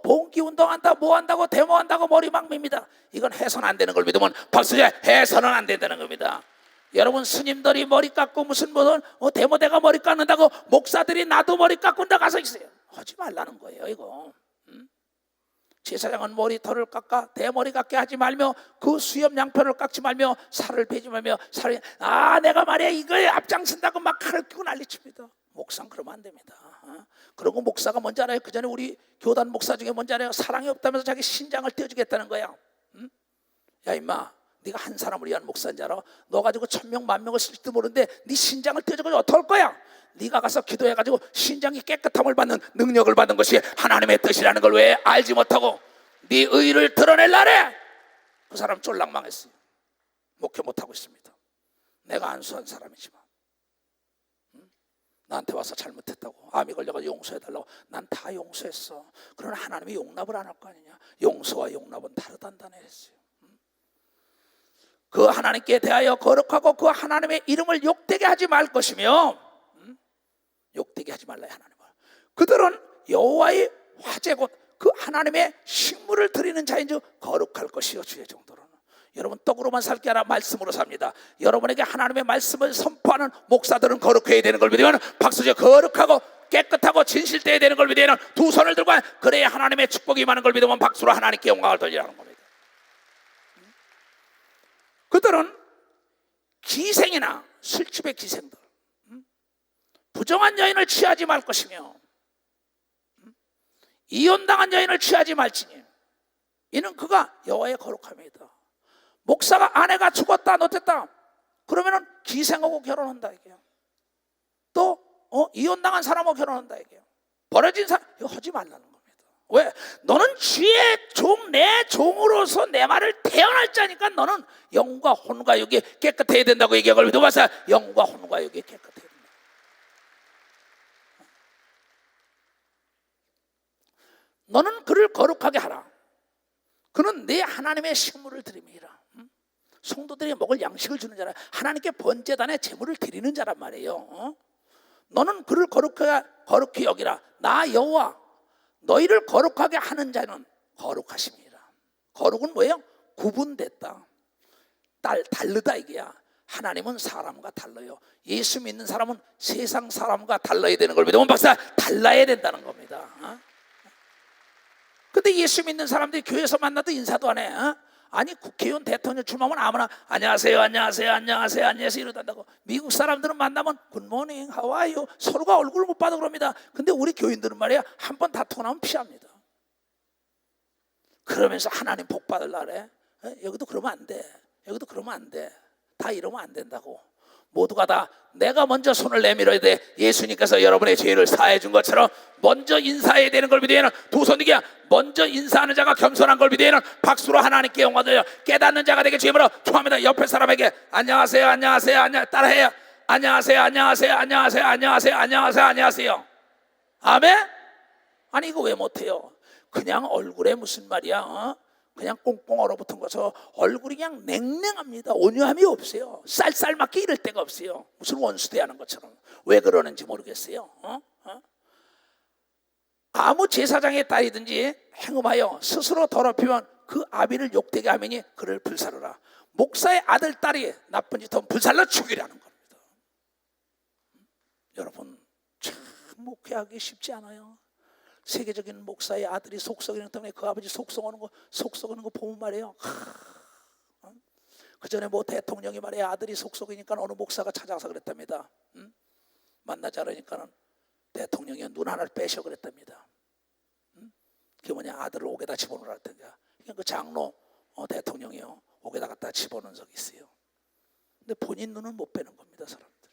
봉기 운동한다 뭐 한다고 데모한다고 머리 막 밉니다. 이건 해서는 안 되는 걸 믿으면 박수제 해서는 안 된다는 겁니다. 여러분 스님들이 머리 깎고 무슨 데모대가 머리 깎는다고 목사들이 나도 머리 깎는다 가서 있어요. 하지 말라는 거예요 이거. 제사장은 머리털을 깎아 대머리 같게 하지 말며 그 수염 양편을 깎지 말며 살을 베지 말며 내가 말이야 이거에 앞장선다고 막 칼을 끼고 난리칩니다. 목사는 그러면 안 됩니다. 그리고 목사가 뭔지 알아요? 그 전에 우리 교단 목사 중에 뭔지 알아요? 사랑이 없다면서 자기 신장을 떼어주겠다는 거야. 야 임마 네가 한 사람을 위한 목사인 줄 알아? 너 가지고 1000명 10,000명을 쓸지도 모르는데 네 신장을 떼어주고 어떡할 거야? 네가 가서 기도해가지고 신장이 깨끗함을 받는 능력을 받는 것이 하나님의 뜻이라는 걸 왜 알지 못하고 네 의를 드러낼라래? 그 사람 쫄랑망했어요. 목회 못하고 있습니다. 내가 안수한 사람이지만 나한테 와서 잘못했다고 암이 걸려가지고 용서해달라고 난 다 용서했어. 그러나 하나님이 용납을 안 할 거 아니냐. 용서와 용납은 다르단다네 했어요. 그 하나님께 대하여 거룩하고 그 하나님의 이름을 욕되게 하지 말 것이며 욕되게 하지 말라 하나님을. 그들은 여호와의 화제 곧 그 하나님의 식물을 드리는 자인즉 거룩할 것이요 주의 정도로는. 여러분 떡으로만 살 게 아니라 말씀으로 삽니다. 여러분에게 하나님의 말씀을 선포하는 목사들은 거룩해야 되는 걸 믿으면 박수쳐 거룩하고 깨끗하고 진실되어야 되는 걸 믿으면 두 손을 들고 그래야 하나님의 축복이 임하는 걸 믿으면 박수로 하나님께 영광을 돌리라는 겁니다. 그들은 기생이나 술집의 기생들 부정한 여인을 취하지 말 것이며 이혼당한 여인을 취하지 말지니 이는 그가 여호와의 거룩함이다. 목사가 아내가 죽었다 놓쳤다 그러면은 기생하고 결혼한다 이게요. 또 이혼당한 사람하고 결혼한다 이게요. 버려진 사람 이거 하지 말라는 겁니다. 왜? 너는 주의 종 내 종으로서 내 말을 태어날 자니까 너는 영과 혼과 육이 깨끗해야 된다고 얘기하고 믿어봐서 영과 혼과 육이 깨끗해야 된다. 너는 그를 거룩하게 하라. 그는 내 하나님의 식물을 드림이라. 성도들이 먹을 양식을 주는 자라. 하나님께 번제단에 제물을 드리는 자란 말이에요. 너는 그를 거룩히 여기라. 나 여호와 너희를 거룩하게 하는 자는 거룩하심이라. 거룩은 뭐예요? 구분됐다. 다르다 이게야. 하나님은 사람과 달라요. 예수 믿는 사람은 세상 사람과 달라야 되는 걸 믿으면 박사 달라야 된다는 겁니다. 근데 예수 믿는 사람들이 교회에서 만나도 인사도 안 해. 아니 국회의원 대통령 출마하면 아무나 안녕하세요 이러단다고. 미국 사람들은 만나면 굿모닝 하와이유 서로가 얼굴을 못 봐도 그럽니다. 근데 우리 교인들은 말이야 한 번 다투고 나면 피합니다. 그러면서 하나님 복 받으려고 그래. 여기도 그러면 안 돼. 여기도 그러면 안 돼. 다 이러면 안 된다고. 모두가 다 내가 먼저 손을 내밀어야 돼. 예수님께서 여러분의 죄를 사해 준 것처럼 먼저 인사해야 되는 걸 믿어야는 두 손 들기야. 먼저 인사하는 자가 겸손한 걸 믿어야는 박수로 하나님께 영광 돌려 깨닫는 자가 되게 주임으로 축원합니다. 옆에 사람에게 안녕하세요 따라해요. 안녕하세요. 아멘. 아니 이거 왜 못해요? 그냥 얼굴에 무슨 말이야 그냥 꽁꽁 얼어붙은 것서 얼굴이 그냥 냉랭합니다. 온유함이 없어요. 쌀쌀맞게 이럴 데가 없어요. 무슨 원수 대하는 것처럼. 왜 그러는지 모르겠어요. 아무 제사장의 딸이든지 행음하여 스스로 더럽히면 그 아비를 욕되게 하매니 그를 불살르라. 목사의 아들 딸이 나쁜 짓 하면 불살라 죽이라는 겁니다. 여러분 참 목회하기 쉽지 않아요. 세계적인 목사의 아들이 속 썩이는 때문에 그 아버지 속 썩는 거 보면 말이에요. 그 전에 뭐 대통령이 말이에요 아들이 속 썩이니까 어느 목사가 찾아가서 그랬답니다. 만나자 그러니까는 대통령이 눈 하나를 빼셔 그랬답니다. 그게 뭐냐 아들을 옥에다 집어넣으라 했던가. 그 장로 대통령이요 목에다 갖다 집어넣은 적이 있어요. 근데 본인 눈은 못 빼는 겁니다, 사람들이.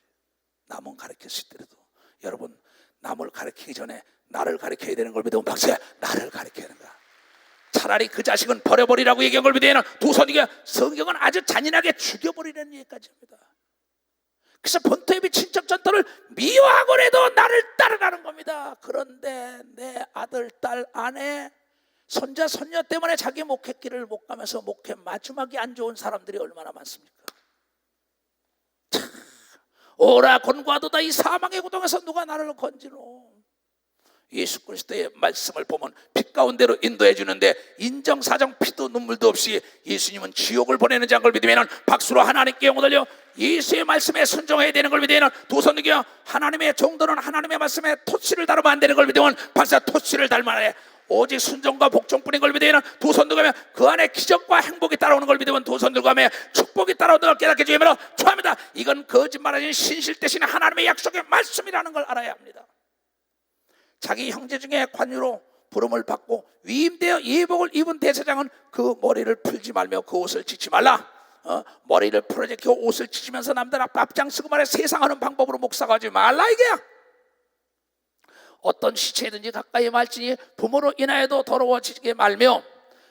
남은 가르쳤을 때라도 여러분, 남을 가르치기 전에 나를 가르쳐야 되는 걸 믿으면 박수야. 나를 가르쳐야 되는 거야. 차라리 그 자식은 버려버리라고 얘기한 걸 믿으면 도선이가 성경은 아주 잔인하게 죽여버리라는 얘기까지 합니다. 그래서 본토의 친척 전토를 미워하고라도 나를 따라가는 겁니다. 그런데 내 아들, 딸, 아내, 손자, 손녀 때문에 자기 목회길을 못 가면서 목회 마지막이 안 좋은 사람들이 얼마나 많습니까? 참, 오라 곤과도다. 이 사망의 고통에서 누가 나를 건지노. 예수 그리스도의 말씀을 보면 빛 가운데로 인도해 주는데 인정사정 피도 눈물도 없이 예수님은 지옥을 보내는 걸 믿으면 박수로 하나님께 영광 돌려 예수의 말씀에 순종해야 되는 걸 믿으면 도선이겨 하나님의 종들은 하나님의 말씀에 토치를 다루면 안 되는 걸 믿으면 박사 토치를 닮아야 해. 오직 순종과 복종뿐인 걸 믿으면 도선들과 그 안에 기적과 행복이 따라오는 걸 믿으면 도선들과 축복이 따라오는 걸 깨닫게 주시면 좋아합니다. 이건 거짓말하신 신실 대신 하나님의 약속의 말씀이라는 걸 알아야 합니다. 자기 형제 중에 관유로 부름을 받고 위임되어 예복을 입은 대제사장은 그 머리를 풀지 말며 그 옷을 찢지 말라. 머리를 풀어제끼고 옷을 찢으면서 남들 앞 앞장서고 말해 세상하는 방법으로 목사가 하지 말라 이게야. 어떤 시체든지 가까이 말지니 부모로 인하여도 더러워지게 말며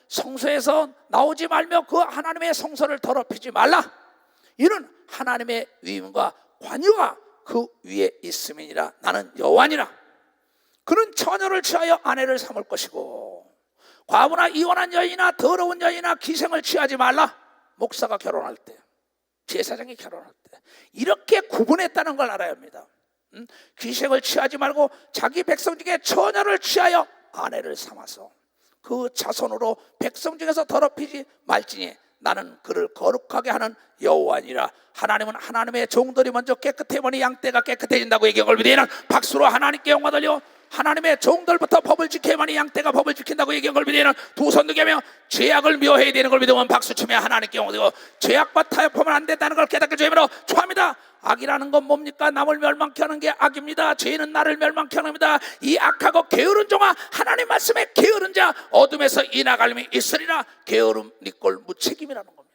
성소에서 나오지 말며 그 하나님의 성소를 더럽히지 말라. 이는 하나님의 위임과 관유가 그 위에 있음이니라. 나는 여호와니라. 그는 처녀를 취하여 아내를 삼을 것이고 과부나 이혼한 여인이나 더러운 여인이나 기생을 취하지 말라. 목사가 결혼할 때, 제사장이 결혼할 때 이렇게 구분했다는 걸 알아야 합니다. 기생을 취하지 말고 자기 백성 중에 처녀를 취하여 아내를 삼아서 그 자손으로 백성 중에서 더럽히지 말지니 나는 그를 거룩하게 하는 여호와니라. 하나님은 하나님의 종들이 먼저 깨끗해 보니 양떼가 깨끗해진다고 얘기한 걸 믿으면 박수로 하나님께 영광 돌려 하나님의 종들부터 법을 지켜야만이 양떼가 법을 지킨다고 얘기한 걸 믿으면 두 손 들게 하며 죄악을 미워해야 되는 걸 믿으면 박수치며 하나님께 영광 돌리고 죄악과 타협하면 안 된다는 걸 깨닫게 주시면 좋아합니다. 악이라는 건 뭡니까? 남을 멸망케 하는 게 악입니다. 죄는 나를 멸망케 하는 겁니다. 이 악하고 게으른 종아 하나님 말씀에 게으른 자 어둠에서 이 나갈림이 있으리라. 게으름 니꼴 무책임이라는 겁니다.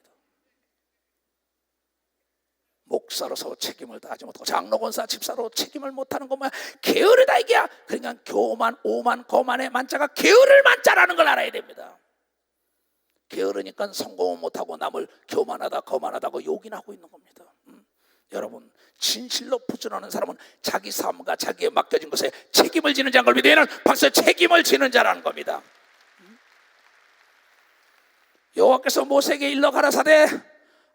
목사로서 책임을 다하지 못하고 장로권사 집사로 책임을 못하는 것만 게으르다 이게야. 그러니까 교만 오만 거만의 만자가 게으를 만자라는 걸 알아야 됩니다. 게으르니까 성공을 못하고 남을 교만하다 거만하다고 욕이나고 있는 겁니다. 여러분 진실로 부전하는 사람은 자기 삶과 자기에 맡겨진 것에 책임을 지는 자인 걸 믿으면 벌써 책임을 지는 자라는 겁니다. 여호와께서 모세에게 일러 가라사대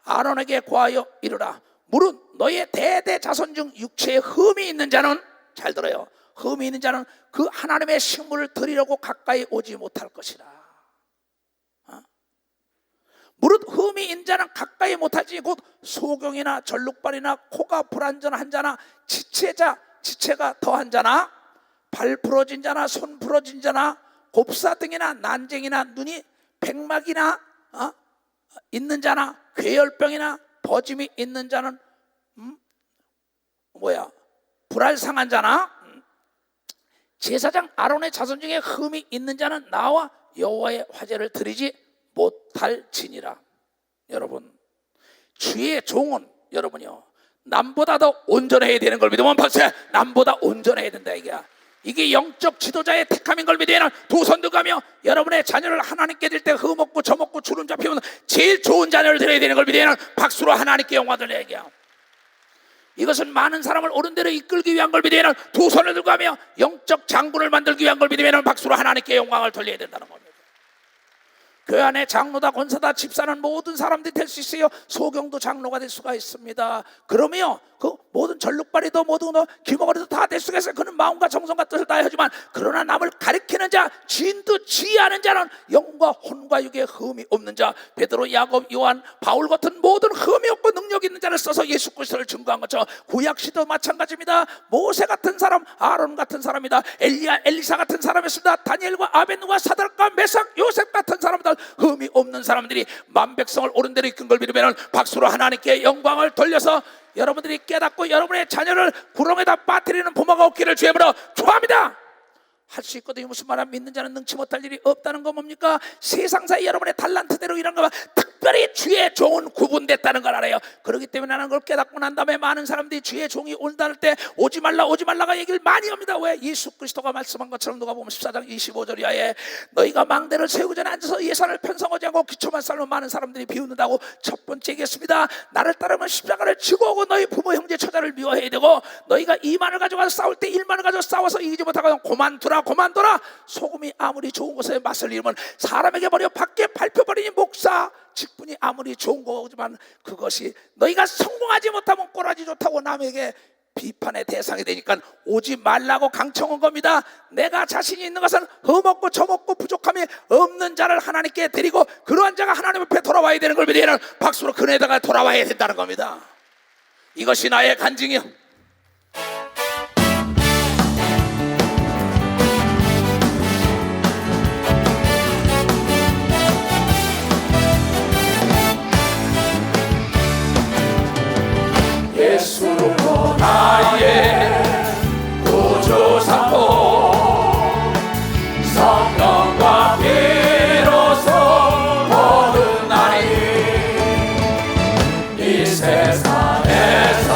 아론에게 고하여 이르라. 무릇 너의 대대 자손 중 육체에 흠이 있는 자는, 잘 들어요, 흠이 있는 자는 그 하나님의 식물을 드리려고 가까이 오지 못할 것이라. 무릇 흠이 있는 자는 가까이 못하지 곧 소경이나 전룩발이나 코가 불완전한 자나 지체가 더한 자나 발 부러진 자나 손 부러진 자나 곱사등이나 난쟁이나 눈이 백막이나 있는 자나 괴혈병이나 버짐이 있는 자는 불알상한 자나 제사장 아론의 자손 중에 흠이 있는 자는 나와 여호와의 화제를 드리지 못할지니라. 여러분 주의 종은 여러분이요 남보다 더 온전해야 되는 걸 믿으면 벌써 남보다 온전해야 된다 이게 영적 지도자의 택함인 걸 믿으면 두 손 들가며 여러분의 자녀를 하나님께 드릴 때 흠없고 점없고 주름 잡히면 제일 좋은 자녀를 드려야 되는 걸 믿으면 박수로 하나님께 영광 돌려야 얘기야. 이것은 많은 사람을 옳은 대로 이끌기 위한 걸 믿으면 두 손을 들가며 영적 장군을 만들기 위한 걸 믿으면 박수로 하나님께 영광을 돌려야 된다는 겁니다. 교회 안에 장로다 권사다 집사는 모든 사람들이 될 수 있어요. 소경도 장로가 될 수가 있습니다. 그러면 그 모든 전룩발이도 모든 기목거리도 다 될 수가 있어요. 그는 마음과 정성과 뜻을 다하지만 그러나 남을 가리키는 자 진도 지휘하는 자는 영과 혼과 육에 흠이 없는 자 베드로 야곱 요한 바울 같은 모든 흠이 없고 능력 있는 자를 써서 예수 그리스도를 증거한 것처럼 구약시도 마찬가지입니다. 모세 같은 사람 아론 같은 사람이다. 엘리야 엘리사 같은 사람이었습니다. 다니엘과 아벤누가 사드락과 메삭 요셉 같은 사람들 흠이 없는 사람들이 만백성을 옳은 대로 이끈 걸 믿으면 박수로 하나님께 영광을 돌려서 여러분들이 깨닫고 여러분의 자녀를 구렁에다 빠뜨리는 부모가 없기를 주님으로 축원합니다. 할 수 있거든요. 무슨 말하면 믿는 자는 능치 못할 일이 없다는 거 뭡니까? 세상사에 여러분의 달란트대로 일한 거만 특별 특별히 주의 종은 구분됐다는 걸 알아요. 그렇기 때문에 나는 그걸 깨닫고 난 다음에 많은 사람들이 주의 종이 온다 할 때 오지 말라가 얘기를 많이 합니다. 왜? 예수 그리스도가 말씀한 것처럼 누가 보면 14장 25절 이하에 너희가 망대를 세우기 전에 앉아서 예산을 편성하지 않고 기초만 쌓는 많은 사람들이 비웃는다고. 첫 번째 얘기했습니다. 나를 따르면 십자가를 지고 오고 너희 부모 형제 처자를 미워해야 되고, 너희가 2만을 가져가서 싸울 때 1만을 가져서 싸워서 이기지 못하고 고만두라. 소금이 아무리 좋은 것에 맛을 잃으면 사람에게 버려 밖에 밟혀버리니 목사 직분이 아무리 좋은 거지만 그것이 너희가 성공하지 못하면 꼬라지 좋다고 남에게 비판의 대상이 되니까 오지 말라고 강청한 겁니다. 내가 자신이 있는 것은 허먹고 저먹고 부족함이 없는 자를 하나님께 드리고 그러한 자가 하나님 앞에 돌아와야 되는 걸 믿으면 박수로 그네다가 돌아와야 된다는 겁니다. 이것이 나의 간증이요. 예수로 나의 구주 삼고 성령과 비로소 거듭나니 이 세상에서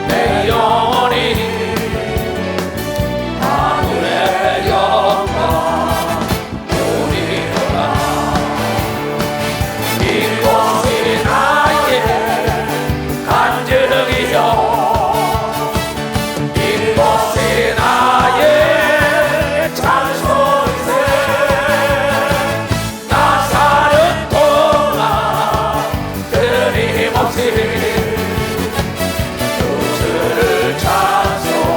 내 영혼이 하늘의 영광 누리노라. 이곳이 나의 간증이요, 이곳이 나의 찬송세. 나 사는 동안 끊임없이 주를 찬송하리로다.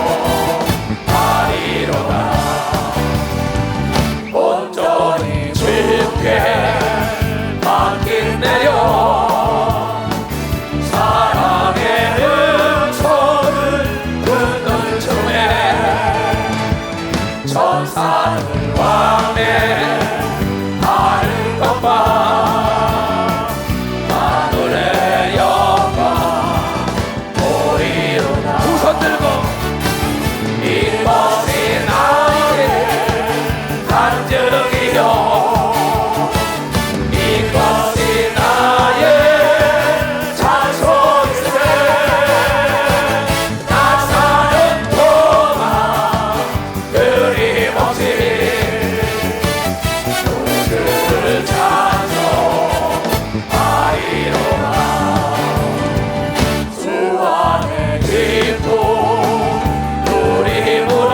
온전히 주께 맡긴 내려 천사를 왕래하는 것과 하늘의 영광 보이로다. 두 손 들고 이것이 나의 간증이요, 이것이 나의 찬송세. 나 사는 동안 끊임없이 주를 찬송하리로다. 주 안에 기쁨 누림으로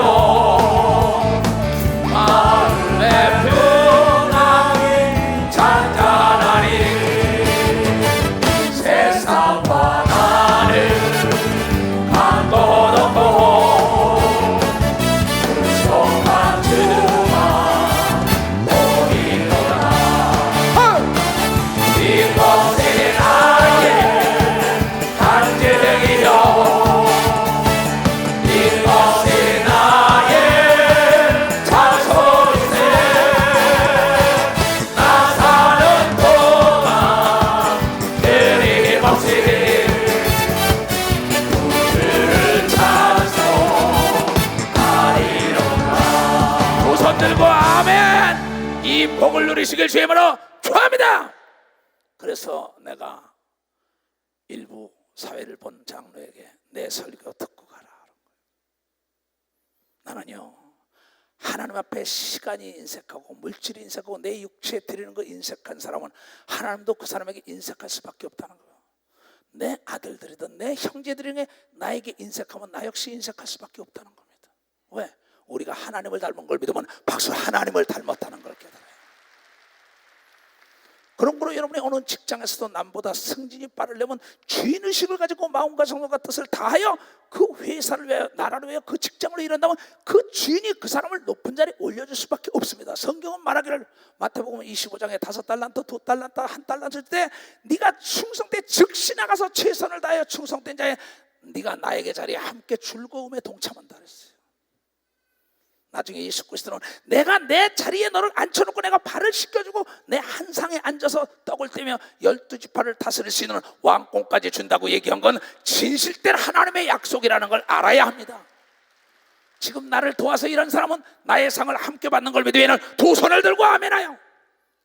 마음의 평안이 잔잔하니 세상과 나는 간도 없고 불성한 주만 보이노라. 이것이 나의 간증이요, 이것이 나의 찬송세. 나 사는 동안 끊임없이 주를 찬송하리로다. 두 손 들고 아멘. 이 복을 누리시길 주의 이름으로 축하합니다. 그래서 내가 일부 사회를 본 장로에게 내 설교 듣고 가라. 나는요, 하나님 앞에 시간이 인색하고 물질이 인색하고 내 육체에 드리는 거 인색한 사람은 하나님도 그 사람에게 인색할 수밖에 없다는 거예요. 내 아들들이든 내 형제들이 나에게 인색하면 나 역시 인색할 수밖에 없다는 겁니다. 왜? 우리가 하나님을 닮은 걸 믿으면 박수 하나님을 닮았다는 걸 깨달아요. 그런 거로 여러분이 어느 직장에서도 남보다 승진이 빠르려면 주인의식을 가지고 마음과 성령과 뜻을 다하여 그 회사를 위하여 나라를 위하여 그 직장을 일한다면 그 주인이 그 사람을 높은 자리에 올려줄 수밖에 없습니다. 성경은 말하기를 마태복음 25장에 5달란트, 2달란트, 1달란트 줄 때 네가 충성때 즉시 나가서 최선을 다하여 충성된 자에 네가 나에게 자리에 함께 즐거움에 동참한다 그랬어요. 나중에 예수 그리스도는 내가 내 자리에 너를 앉혀놓고 내가 발을 씻겨주고 내 한 상에 앉아서 떡을 떼며 12지파를 다스릴 수 있는 왕권까지 준다고 얘기한 건 진실된 하나님의 약속이라는 걸 알아야 합니다. 지금 나를 도와서 일하는 사람은 나의 상을 함께 받는 걸 믿으면 두 손을 들고 아멘하여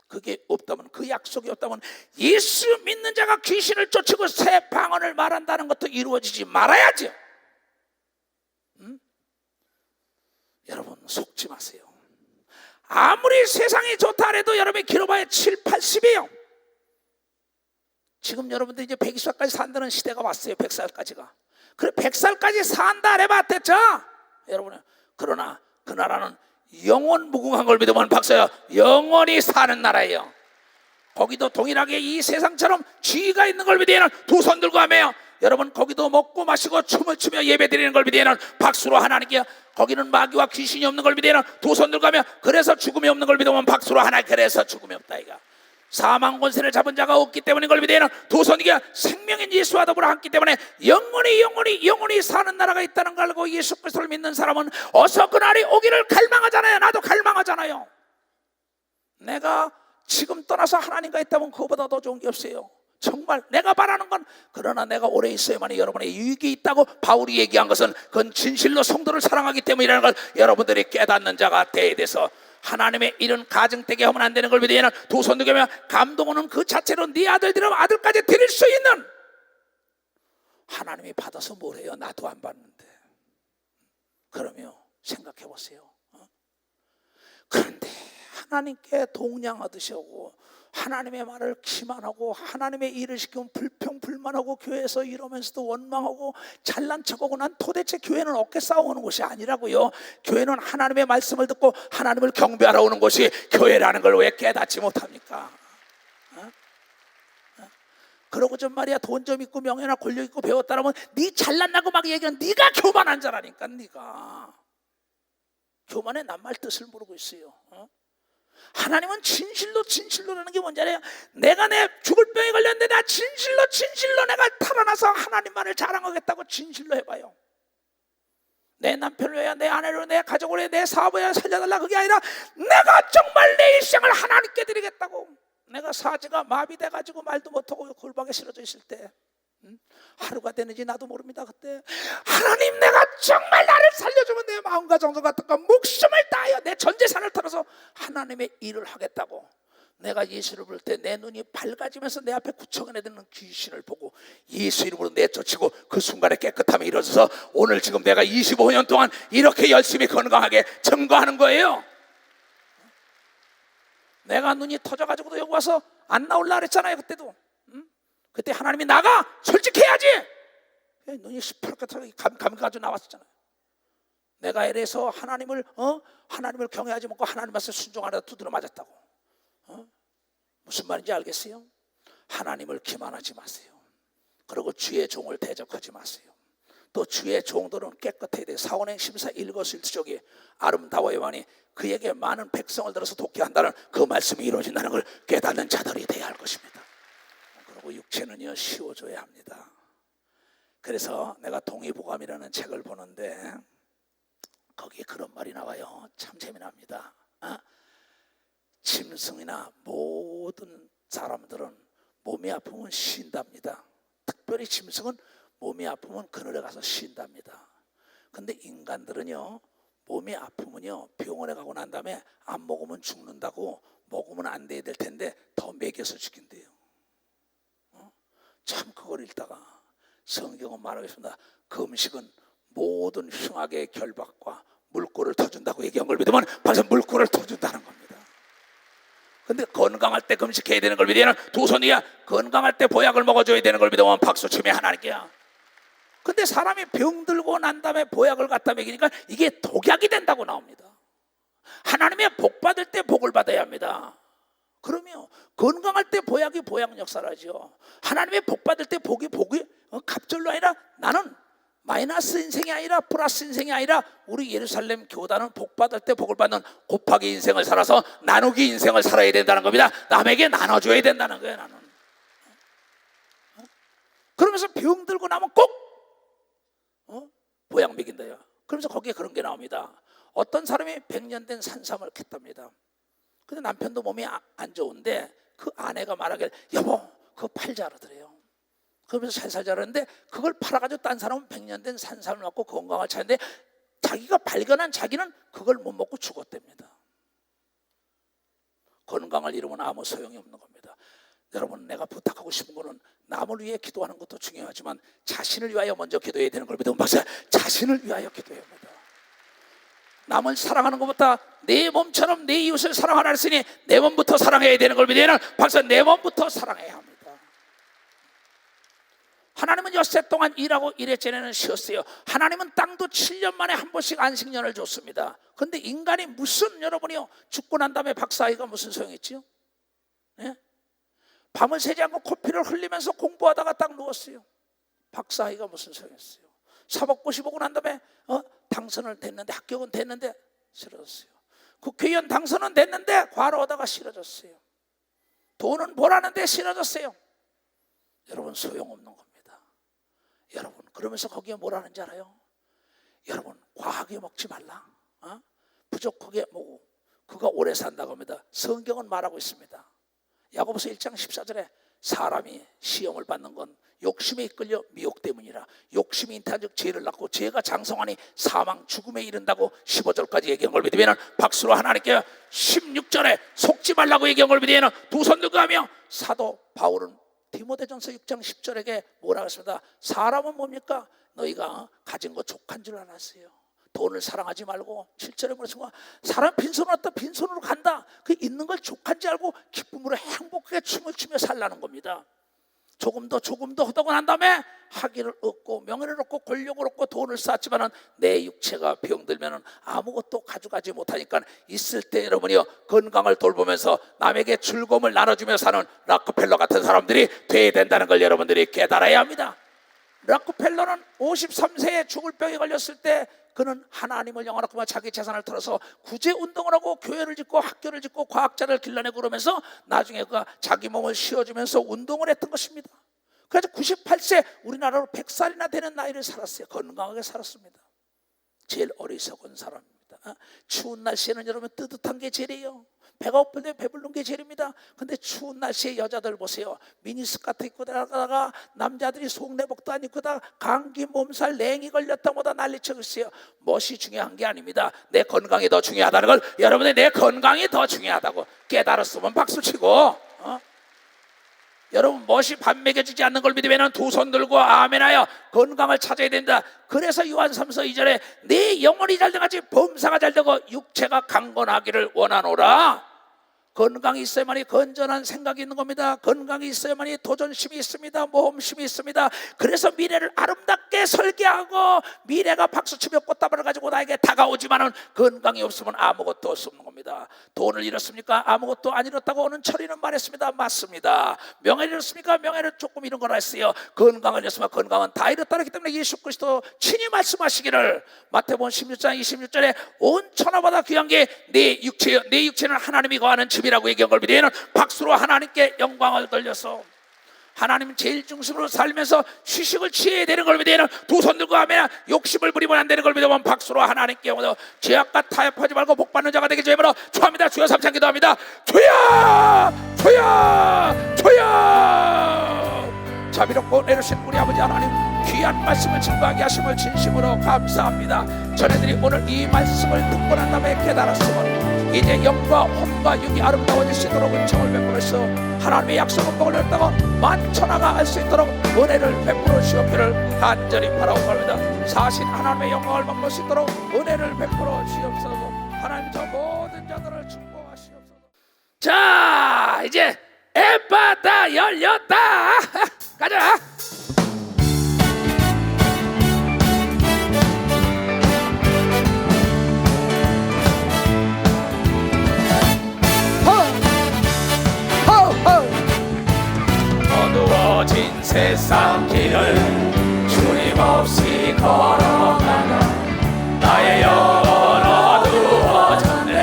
그게 없다면, 그 약속이 없다면 예수 믿는 자가 귀신을 쫓고 새 방언을 말한다는 것도 이루어지지 말아야죠. 여러분 속지 마세요. 아무리 세상이 좋다 해도 여러분이 길어봐야 7, 80이에요. 지금 여러분들 이제 120살까지 산다는 시대가 왔어요. 100살까지가. 그래 100살까지 산다 해봤댔죠. 여러분, 그러나 그 나라는 영원 무궁한 걸 믿으면 박사야, 영원히 사는 나라예요. 거기도 동일하게 이 세상처럼 쥐가 있는 걸 믿으면 두 손 들고 하며, 여러분 거기도 먹고 마시고 춤을 추며 예배 드리는 걸 믿으면 박수로 하나님께, 거기는 마귀와 귀신이 없는 걸 믿으면 두 손 들고 하며, 그래서 죽음이 없는 걸 믿으면 박수로 하나, 그래서 죽음이 없다 이가. 사망 권세를 잡은 자가 없기 때문인 걸 믿으면 두 손 들고, 생명인 예수와 더불어 함께 때문에 영원히 사는 나라가 있다는 걸 알고 예수 그리스도를 믿는 사람은 어서 그날이 오기를 갈망하잖아요. 나도 갈망하잖아요. 내가 지금 떠나서 하나님과 있다면 그거보다 더 좋은 게 없어요. 정말 내가 바라는 건, 그러나 내가 오래 있어야만이 여러분의 유익이 있다고 바울이 얘기한 것은 그건 진실로 성도를 사랑하기 때문이라는 걸 여러분들이 깨닫는 자가 돼야 돼서, 하나님의 이런 가정되게 하면 안 되는 걸 믿으면 두 손 들고 하면, 감동은 그 자체로 네 아들들은 아들까지 드릴 수 있는, 하나님이 받아서 뭘 해요? 나도 안 받는데. 그러면 생각해 보세요. 그런데 하나님께 동냥하듯이 하고 하나님의 말을 기만하고 하나님의 일을 시키면 불평불만하고 교회에서 이러면서도 원망하고 잘난 척하고, 난 도대체 교회는 어깨 싸움하는 곳이 아니라고요. 교회는 하나님의 말씀을 듣고 하나님을 경배하러 오는 곳이 교회라는 걸 왜 깨닫지 못합니까? 그러고 좀 말이야, 돈 좀 있고 명예나 권력 있고 배웠다라면 네 잘난다고 막 얘기하면 네가 교만한 자라니까. 네가 교만의 낱말 뜻을 모르고 있어요. 하나님은 진실로라는 게 뭔지 알아요? 내가 내 죽을 병에 걸렸는데 나 진실로 내가 살아나서 하나님만을 자랑하겠다고 진실로 해봐요. 내 남편을 위하여, 내 아내를 위하여, 내 가족을 위하여, 내 사업을 위하여 살려달라, 그게 아니라 내가 정말 내 일생을 하나님께 드리겠다고. 내가 사지가 마비돼가지고 말도 못하고 골방에 쓰러져 있을 때, 하루가 되는지 나도 모릅니다. 그때 하나님, 내가 정말 나를 살려주면 내 마음과 정성 같은 목숨을 다하여 내 전 재산을 털어서 하나님의 일을 하겠다고. 내가 예수를 부를 때 내 눈이 밝아지면서 내 앞에 구청에 드는 귀신을 보고 예수 이름으로 내쫓고 그 순간에 깨끗함이 이루어져서 오늘 지금 내가 25년 동안 이렇게 열심히 건강하게 증거하는 거예요. 내가 눈이 터져가지고도 여기 와서 안 나올라 그랬잖아요. 그때도. 그때 하나님이 나가 솔직해야지. 눈이 시퍼렇게 터져 감이 가지고 나왔었잖아요. 내가 이래서 하나님을 경외하지 못하고 하나님 말씀에 순종하려다 두드려 맞았다고. 무슨 말인지 알겠어요? 하나님을 기만하지 마세요. 그리고 주의 종을 대적하지 마세요. 또 주의 종들은 깨끗해야 돼요. 사원행 심사 일거수일투족이 아름다워야만이 그에게 많은 백성을 들어서 독해한다는 그 말씀이 이루어진다는 걸 깨닫는 자들이 돼야 할 것입니다. 그리고 육체는요, 쉬워져야 합니다. 그래서 내가 동의보감이라는 책을 보는데 거기에 그런 말이 나와요. 참 재미납니다. 짐승이나 모든 사람들은 몸이 아프면 쉰답니다. 특별히 짐승은 몸이 아프면 그늘에 가서 쉰답니다. 근데 인간들은요, 몸이 아프면요 병원에 가고 난 다음에 안 먹으면 죽는다고, 먹으면 안 돼야 될 텐데 더 먹여서 죽인대요. 참 그걸 읽다가 성경은 말하겠습니다. 그 음식은 모든 흉악의 결박과 물꼬를 터준다고 얘기한 걸 믿으면 벌써 물꼬를 터준다는 겁니다. 근데 건강할 때 금식해야 되는 걸 믿으면 두 손이야. 건강할 때 보약을 먹어줘야 되는 걸 믿으면 박수 치며 하나님께야. 근데 사람이 병들고 난 다음에 보약을 갖다 먹이니까 이게 독약이 된다고 나옵니다. 하나님의 복 받을 때 복을 받아야 합니다. 그러면 건강할 때 보약이 보약 역사를 하죠. 하나님의 복 받을 때 복이 갑절로 아니라, 나는 마이너스 인생이 아니라 플러스 인생이 아니라 우리 예루살렘 교단은 복 받을 때 복을 받는 곱하기 인생을 살아서 나누기 인생을 살아야 된다는 겁니다. 남에게 나눠줘야 된다는 거예요. 나는 그러면서 병들고 나면 꼭 보약 먹인다요. 그러면서 거기에 그런 게 나옵니다. 어떤 사람이 100년 된 산삼을 캤답니다. 근데 남편도 몸이 안 좋은데 그 아내가 말하길, 여보 그거 팔자 그러더래요. 그러면서 잘 살자 그러는데 그걸 팔아가지고 딴 사람은 100년 된 산삼을 먹고 건강을 찾는데 자기가 발견한 자기는 그걸 못 먹고 죽었답니다. 건강을 잃으면 아무 소용이 없는 겁니다. 여러분, 내가 부탁하고 싶은 거는 남을 위해 기도하는 것도 중요하지만 자신을 위하여 먼저 기도해야 되는 걸 믿으면 박사, 자신을 위하여 기도해야 합니다. 남을 사랑하는 것보다 내 몸처럼 내 이웃을 사랑하라 했으니 내 몸부터 사랑해야 되는 걸 믿으면 박사, 내 몸부터 사랑해야 합니다. 하나님은 엿새 동안 일하고 일했전에는 쉬었어요. 하나님은 땅도 7년 만에 한 번씩 안식년을 줬습니다. 그런데 인간이 무슨, 여러분이요, 죽고 난 다음에 박사아이가 무슨 소용있지요? 예? 밤을 새지 않고 코피를 흘리면서 공부하다가 딱 누웠어요. 박사아이가 무슨 소용있어요? 사법고시 보고 난 다음에 당선을 됐는데, 합격은 됐는데 싫어졌어요. 국회의원 당선은 됐는데 과로하다가 싫어졌어요. 돈은 벌었는데 싫어졌어요. 여러분, 소용없는 겁니다. 여러분, 그러면서 거기에 뭐라는지 알아요? 여러분, 과하게 먹지 말라, 부족하게 먹고 그가 오래 산다고 합니다. 성경은 말하고 있습니다. 야고보서 1장 14절에 사람이 시험을 받는 건 욕심에 이끌려 미혹 때문이라. 욕심이 잉태한 즉 죄를 낳고 죄가 장성하니 사망 죽음에 이른다고 15절까지 얘기한 걸 믿으면 박수로 하나님께 16절에 속지 말라고 얘기한 걸 믿으면 두 손 들고 하며 사도 바울은 디모데전서 6장 10절에게 뭐라고 했습니다. 사람은 뭡니까? 너희가 가진 거 족한 줄 알았어요. 돈을 사랑하지 말고 7절에 뭐랬습니까? 사람 빈손으로 왔다 빈손으로 간다. 그 있는 걸 족한지 알고 기쁨으로 행복하게 춤을 추며 살라는 겁니다. 조금 더 하다고 난 다음에 학위를 얻고 명예를 얻고 권력을 얻고 돈을 쌓았지만은 내 육체가 병들면은 아무것도 가져가지 못하니까 있을 때 여러분이요, 건강을 돌보면서 남에게 즐거움을 나눠주며 사는 락커펠러 같은 사람들이 돼야 된다는 걸 여러분들이 깨달아야 합니다. 락커펠러는 53세에 죽을 병에 걸렸을 때 그는 하나님을 영원하고 자기 재산을 털어서 구제운동을 하고 교회를 짓고 학교를 짓고 과학자를 길러내고 그러면서 나중에 그가 자기 몸을 쉬어주면서 운동을 했던 것입니다. 그래서 98세, 우리나라로 100살이나 되는 나이를 살았어요. 건강하게 살았습니다. 제일 어리석은 사람입니다. 추운 날씨에는 여러분 뜨뜻한 게 제일이에요. 배가 고플 때 배부른 게 제일입니다. 근데 추운 날씨에 여자들 보세요. 미니스커트 입고 다가다가 남자들이 속내복도 안 입고 다 감기 몸살 냉이 걸렸다 뭐다 난리치고 있어요. 멋이 중요한 게 아닙니다. 내 건강이 더 중요하다는 걸 여러분의 내 건강이 더 중요하다고 깨달았으면 박수치고, 여러분 멋이 밥 먹여주지 않는 걸 믿으면 두 손 들고 아멘하여 건강을 찾아야 된다. 그래서 요한 3서 2절에 내 영혼이 잘돼가지 범사가 잘되고 육체가 강건하기를 원하노라. 건강이 있어야만이 건전한 생각이 있는 겁니다. 건강이 있어야만이 도전심이 있습니다. 모험심이 있습니다. 그래서 미래를 아름답게 설계하고 미래가 박수치며 꽃다발을 가지고 나에게 다가오지만은 건강이 없으면 아무것도 없는 겁니다. 돈을 잃었습니까? 아무것도 안 잃었다고 오는 철이는 말했습니다. 맞습니다. 명예를 잃었습니까? 명예를 조금 잃은 거라 했어요. 건강을 잃었으면 건강은 다 잃었다기 때문에 예수 그리스도 친히 말씀하시기를 마태복음 16장 26절에 온 천하보다 귀한 게 내 육체여, 내 육체는 하나님이 거하는 집이라고 얘기한 걸 믿으면 박수로 하나님께 영광을 돌려서 하나님 제일 중심으로 살면서 휴식을 취해야 되는 걸 믿으면 두 손 들고 하면 욕심을 부리면 안 되는 걸 믿으면 박수로 하나님께 죄악과 타협하지 말고 복받는 자가 되게 주님으로 축원합니다. 주여 삼창 기도합니다. 주여 주여 주여. 자비롭고 내려신 우리 아버지 하나님, 귀한 말씀을 증거하게 하심을 진심으로 감사합니다. 저희들이 오늘 이 말씀을 듣고 난 다음에 깨달았으면 이제 영과 혼과 육이 아름다워질 수 있도록 은총을 베풀어서 하나님의 약속은 복을 얻다가 만천하가 알 수 있도록 은혜를 베풀어 주옵기를 간절히 바라고 갑니다. 사실 하나님의 영광을 맛볼 수 있도록 은혜를 베풀어 주옵소서. 하나님 저 모든 자들을 축복하시옵소서. 자, 이제 에바다 열렸다. 가자. 어두워진 세상 길을 주님 없이 걸어가다 나의 영혼 어두워졌네.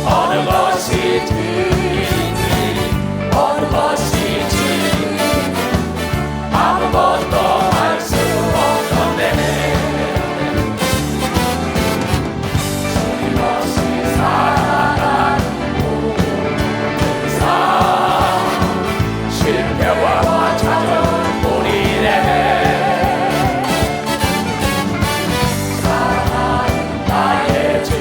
어느 것이지 어느 것이지 아무것도 할 수 없던데 주님 없이 살아가는 실패와 찾은 우리네 사랑하는 나의 주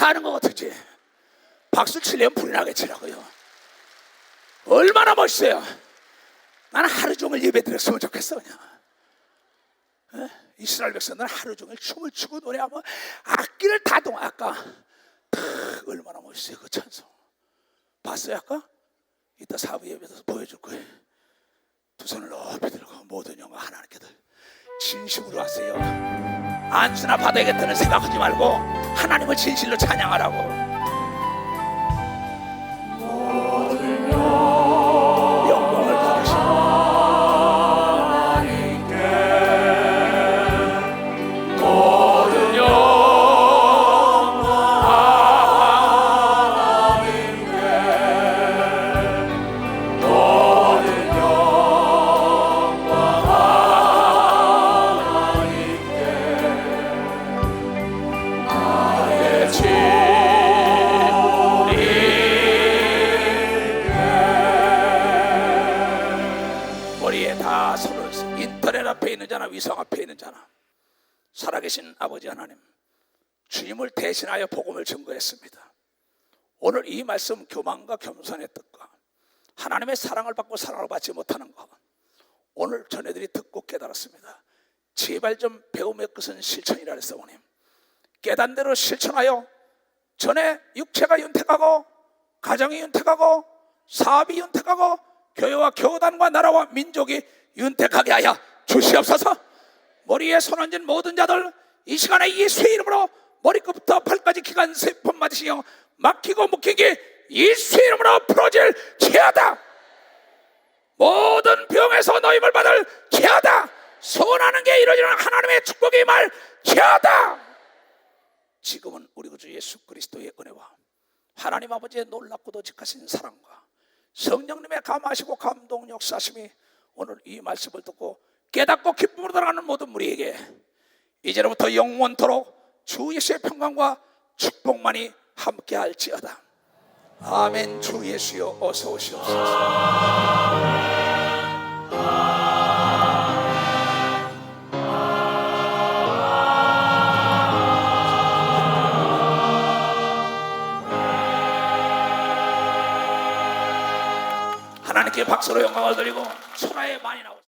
사는 것 같으지? 박수 치려면 불이 나겠지라고요. 얼마나 멋있어요. 나는 하루 종일 예배 드렸으면 좋겠어. 그냥 이스라엘 백성들은 하루 종일 춤을 추고 노래하면 악기를 다동. 아까 얼마나 멋있어요 그 찬송. 봤어요 아까? 이따 사부 예배에서 보여줄 거예요. 두 손을 높이 들고 모든 영광 하나님께 진심으로 하세요. 안수나 받아야겠다는 생각하지 말고 하나님을 진실로 찬양하라고. 영광을 받으시고 인터넷 앞에 있는 자나 위성 앞에 있는 자나 살아계신 아버지 하나님, 주님을 대신하여 복음을 증거했습니다. 오늘 이 말씀 교만과 겸손의 뜻과 하나님의 사랑을 받고 사랑을 받지 못하는 것, 오늘 전애들이 듣고 깨달았습니다. 제발 좀 배움의 끝은 실천이라 했사오님, 깨닫는 대로 실천하여 전에 육체가 윤택하고 가정이 윤택하고 사업이 윤택하고 교회와 교단과 나라와 민족이 윤택하게 하여 주시옵소서. 머리에 손 얹은 모든 자들 이 시간에 예수의 이름으로 머리끝부터 발까지 기관 세포 맞으시며 막히고 묶이기 예수의 이름으로 풀어질 죄하다. 모든 병에서 노임을 받을 죄하다. 소원하는 게 이루어지는 하나님의 축복이 말 죄하다. 지금은 우리 구주 예수 그리스도의 은혜와 하나님 아버지의 놀랍고도 직하신 사랑과 성령님의 감하시고 감동 역사심이 오늘 이 말씀을 듣고 깨닫고 기쁨으로 들어가는 모든 우리에게 이제로부터 영원토록 주 예수의 평강과 축복만이 함께할지어다. 아멘. 주 예수여 어서 오시옵소서. 하나님께 박수로 영광을 드리고 천하에 많이 나오세요.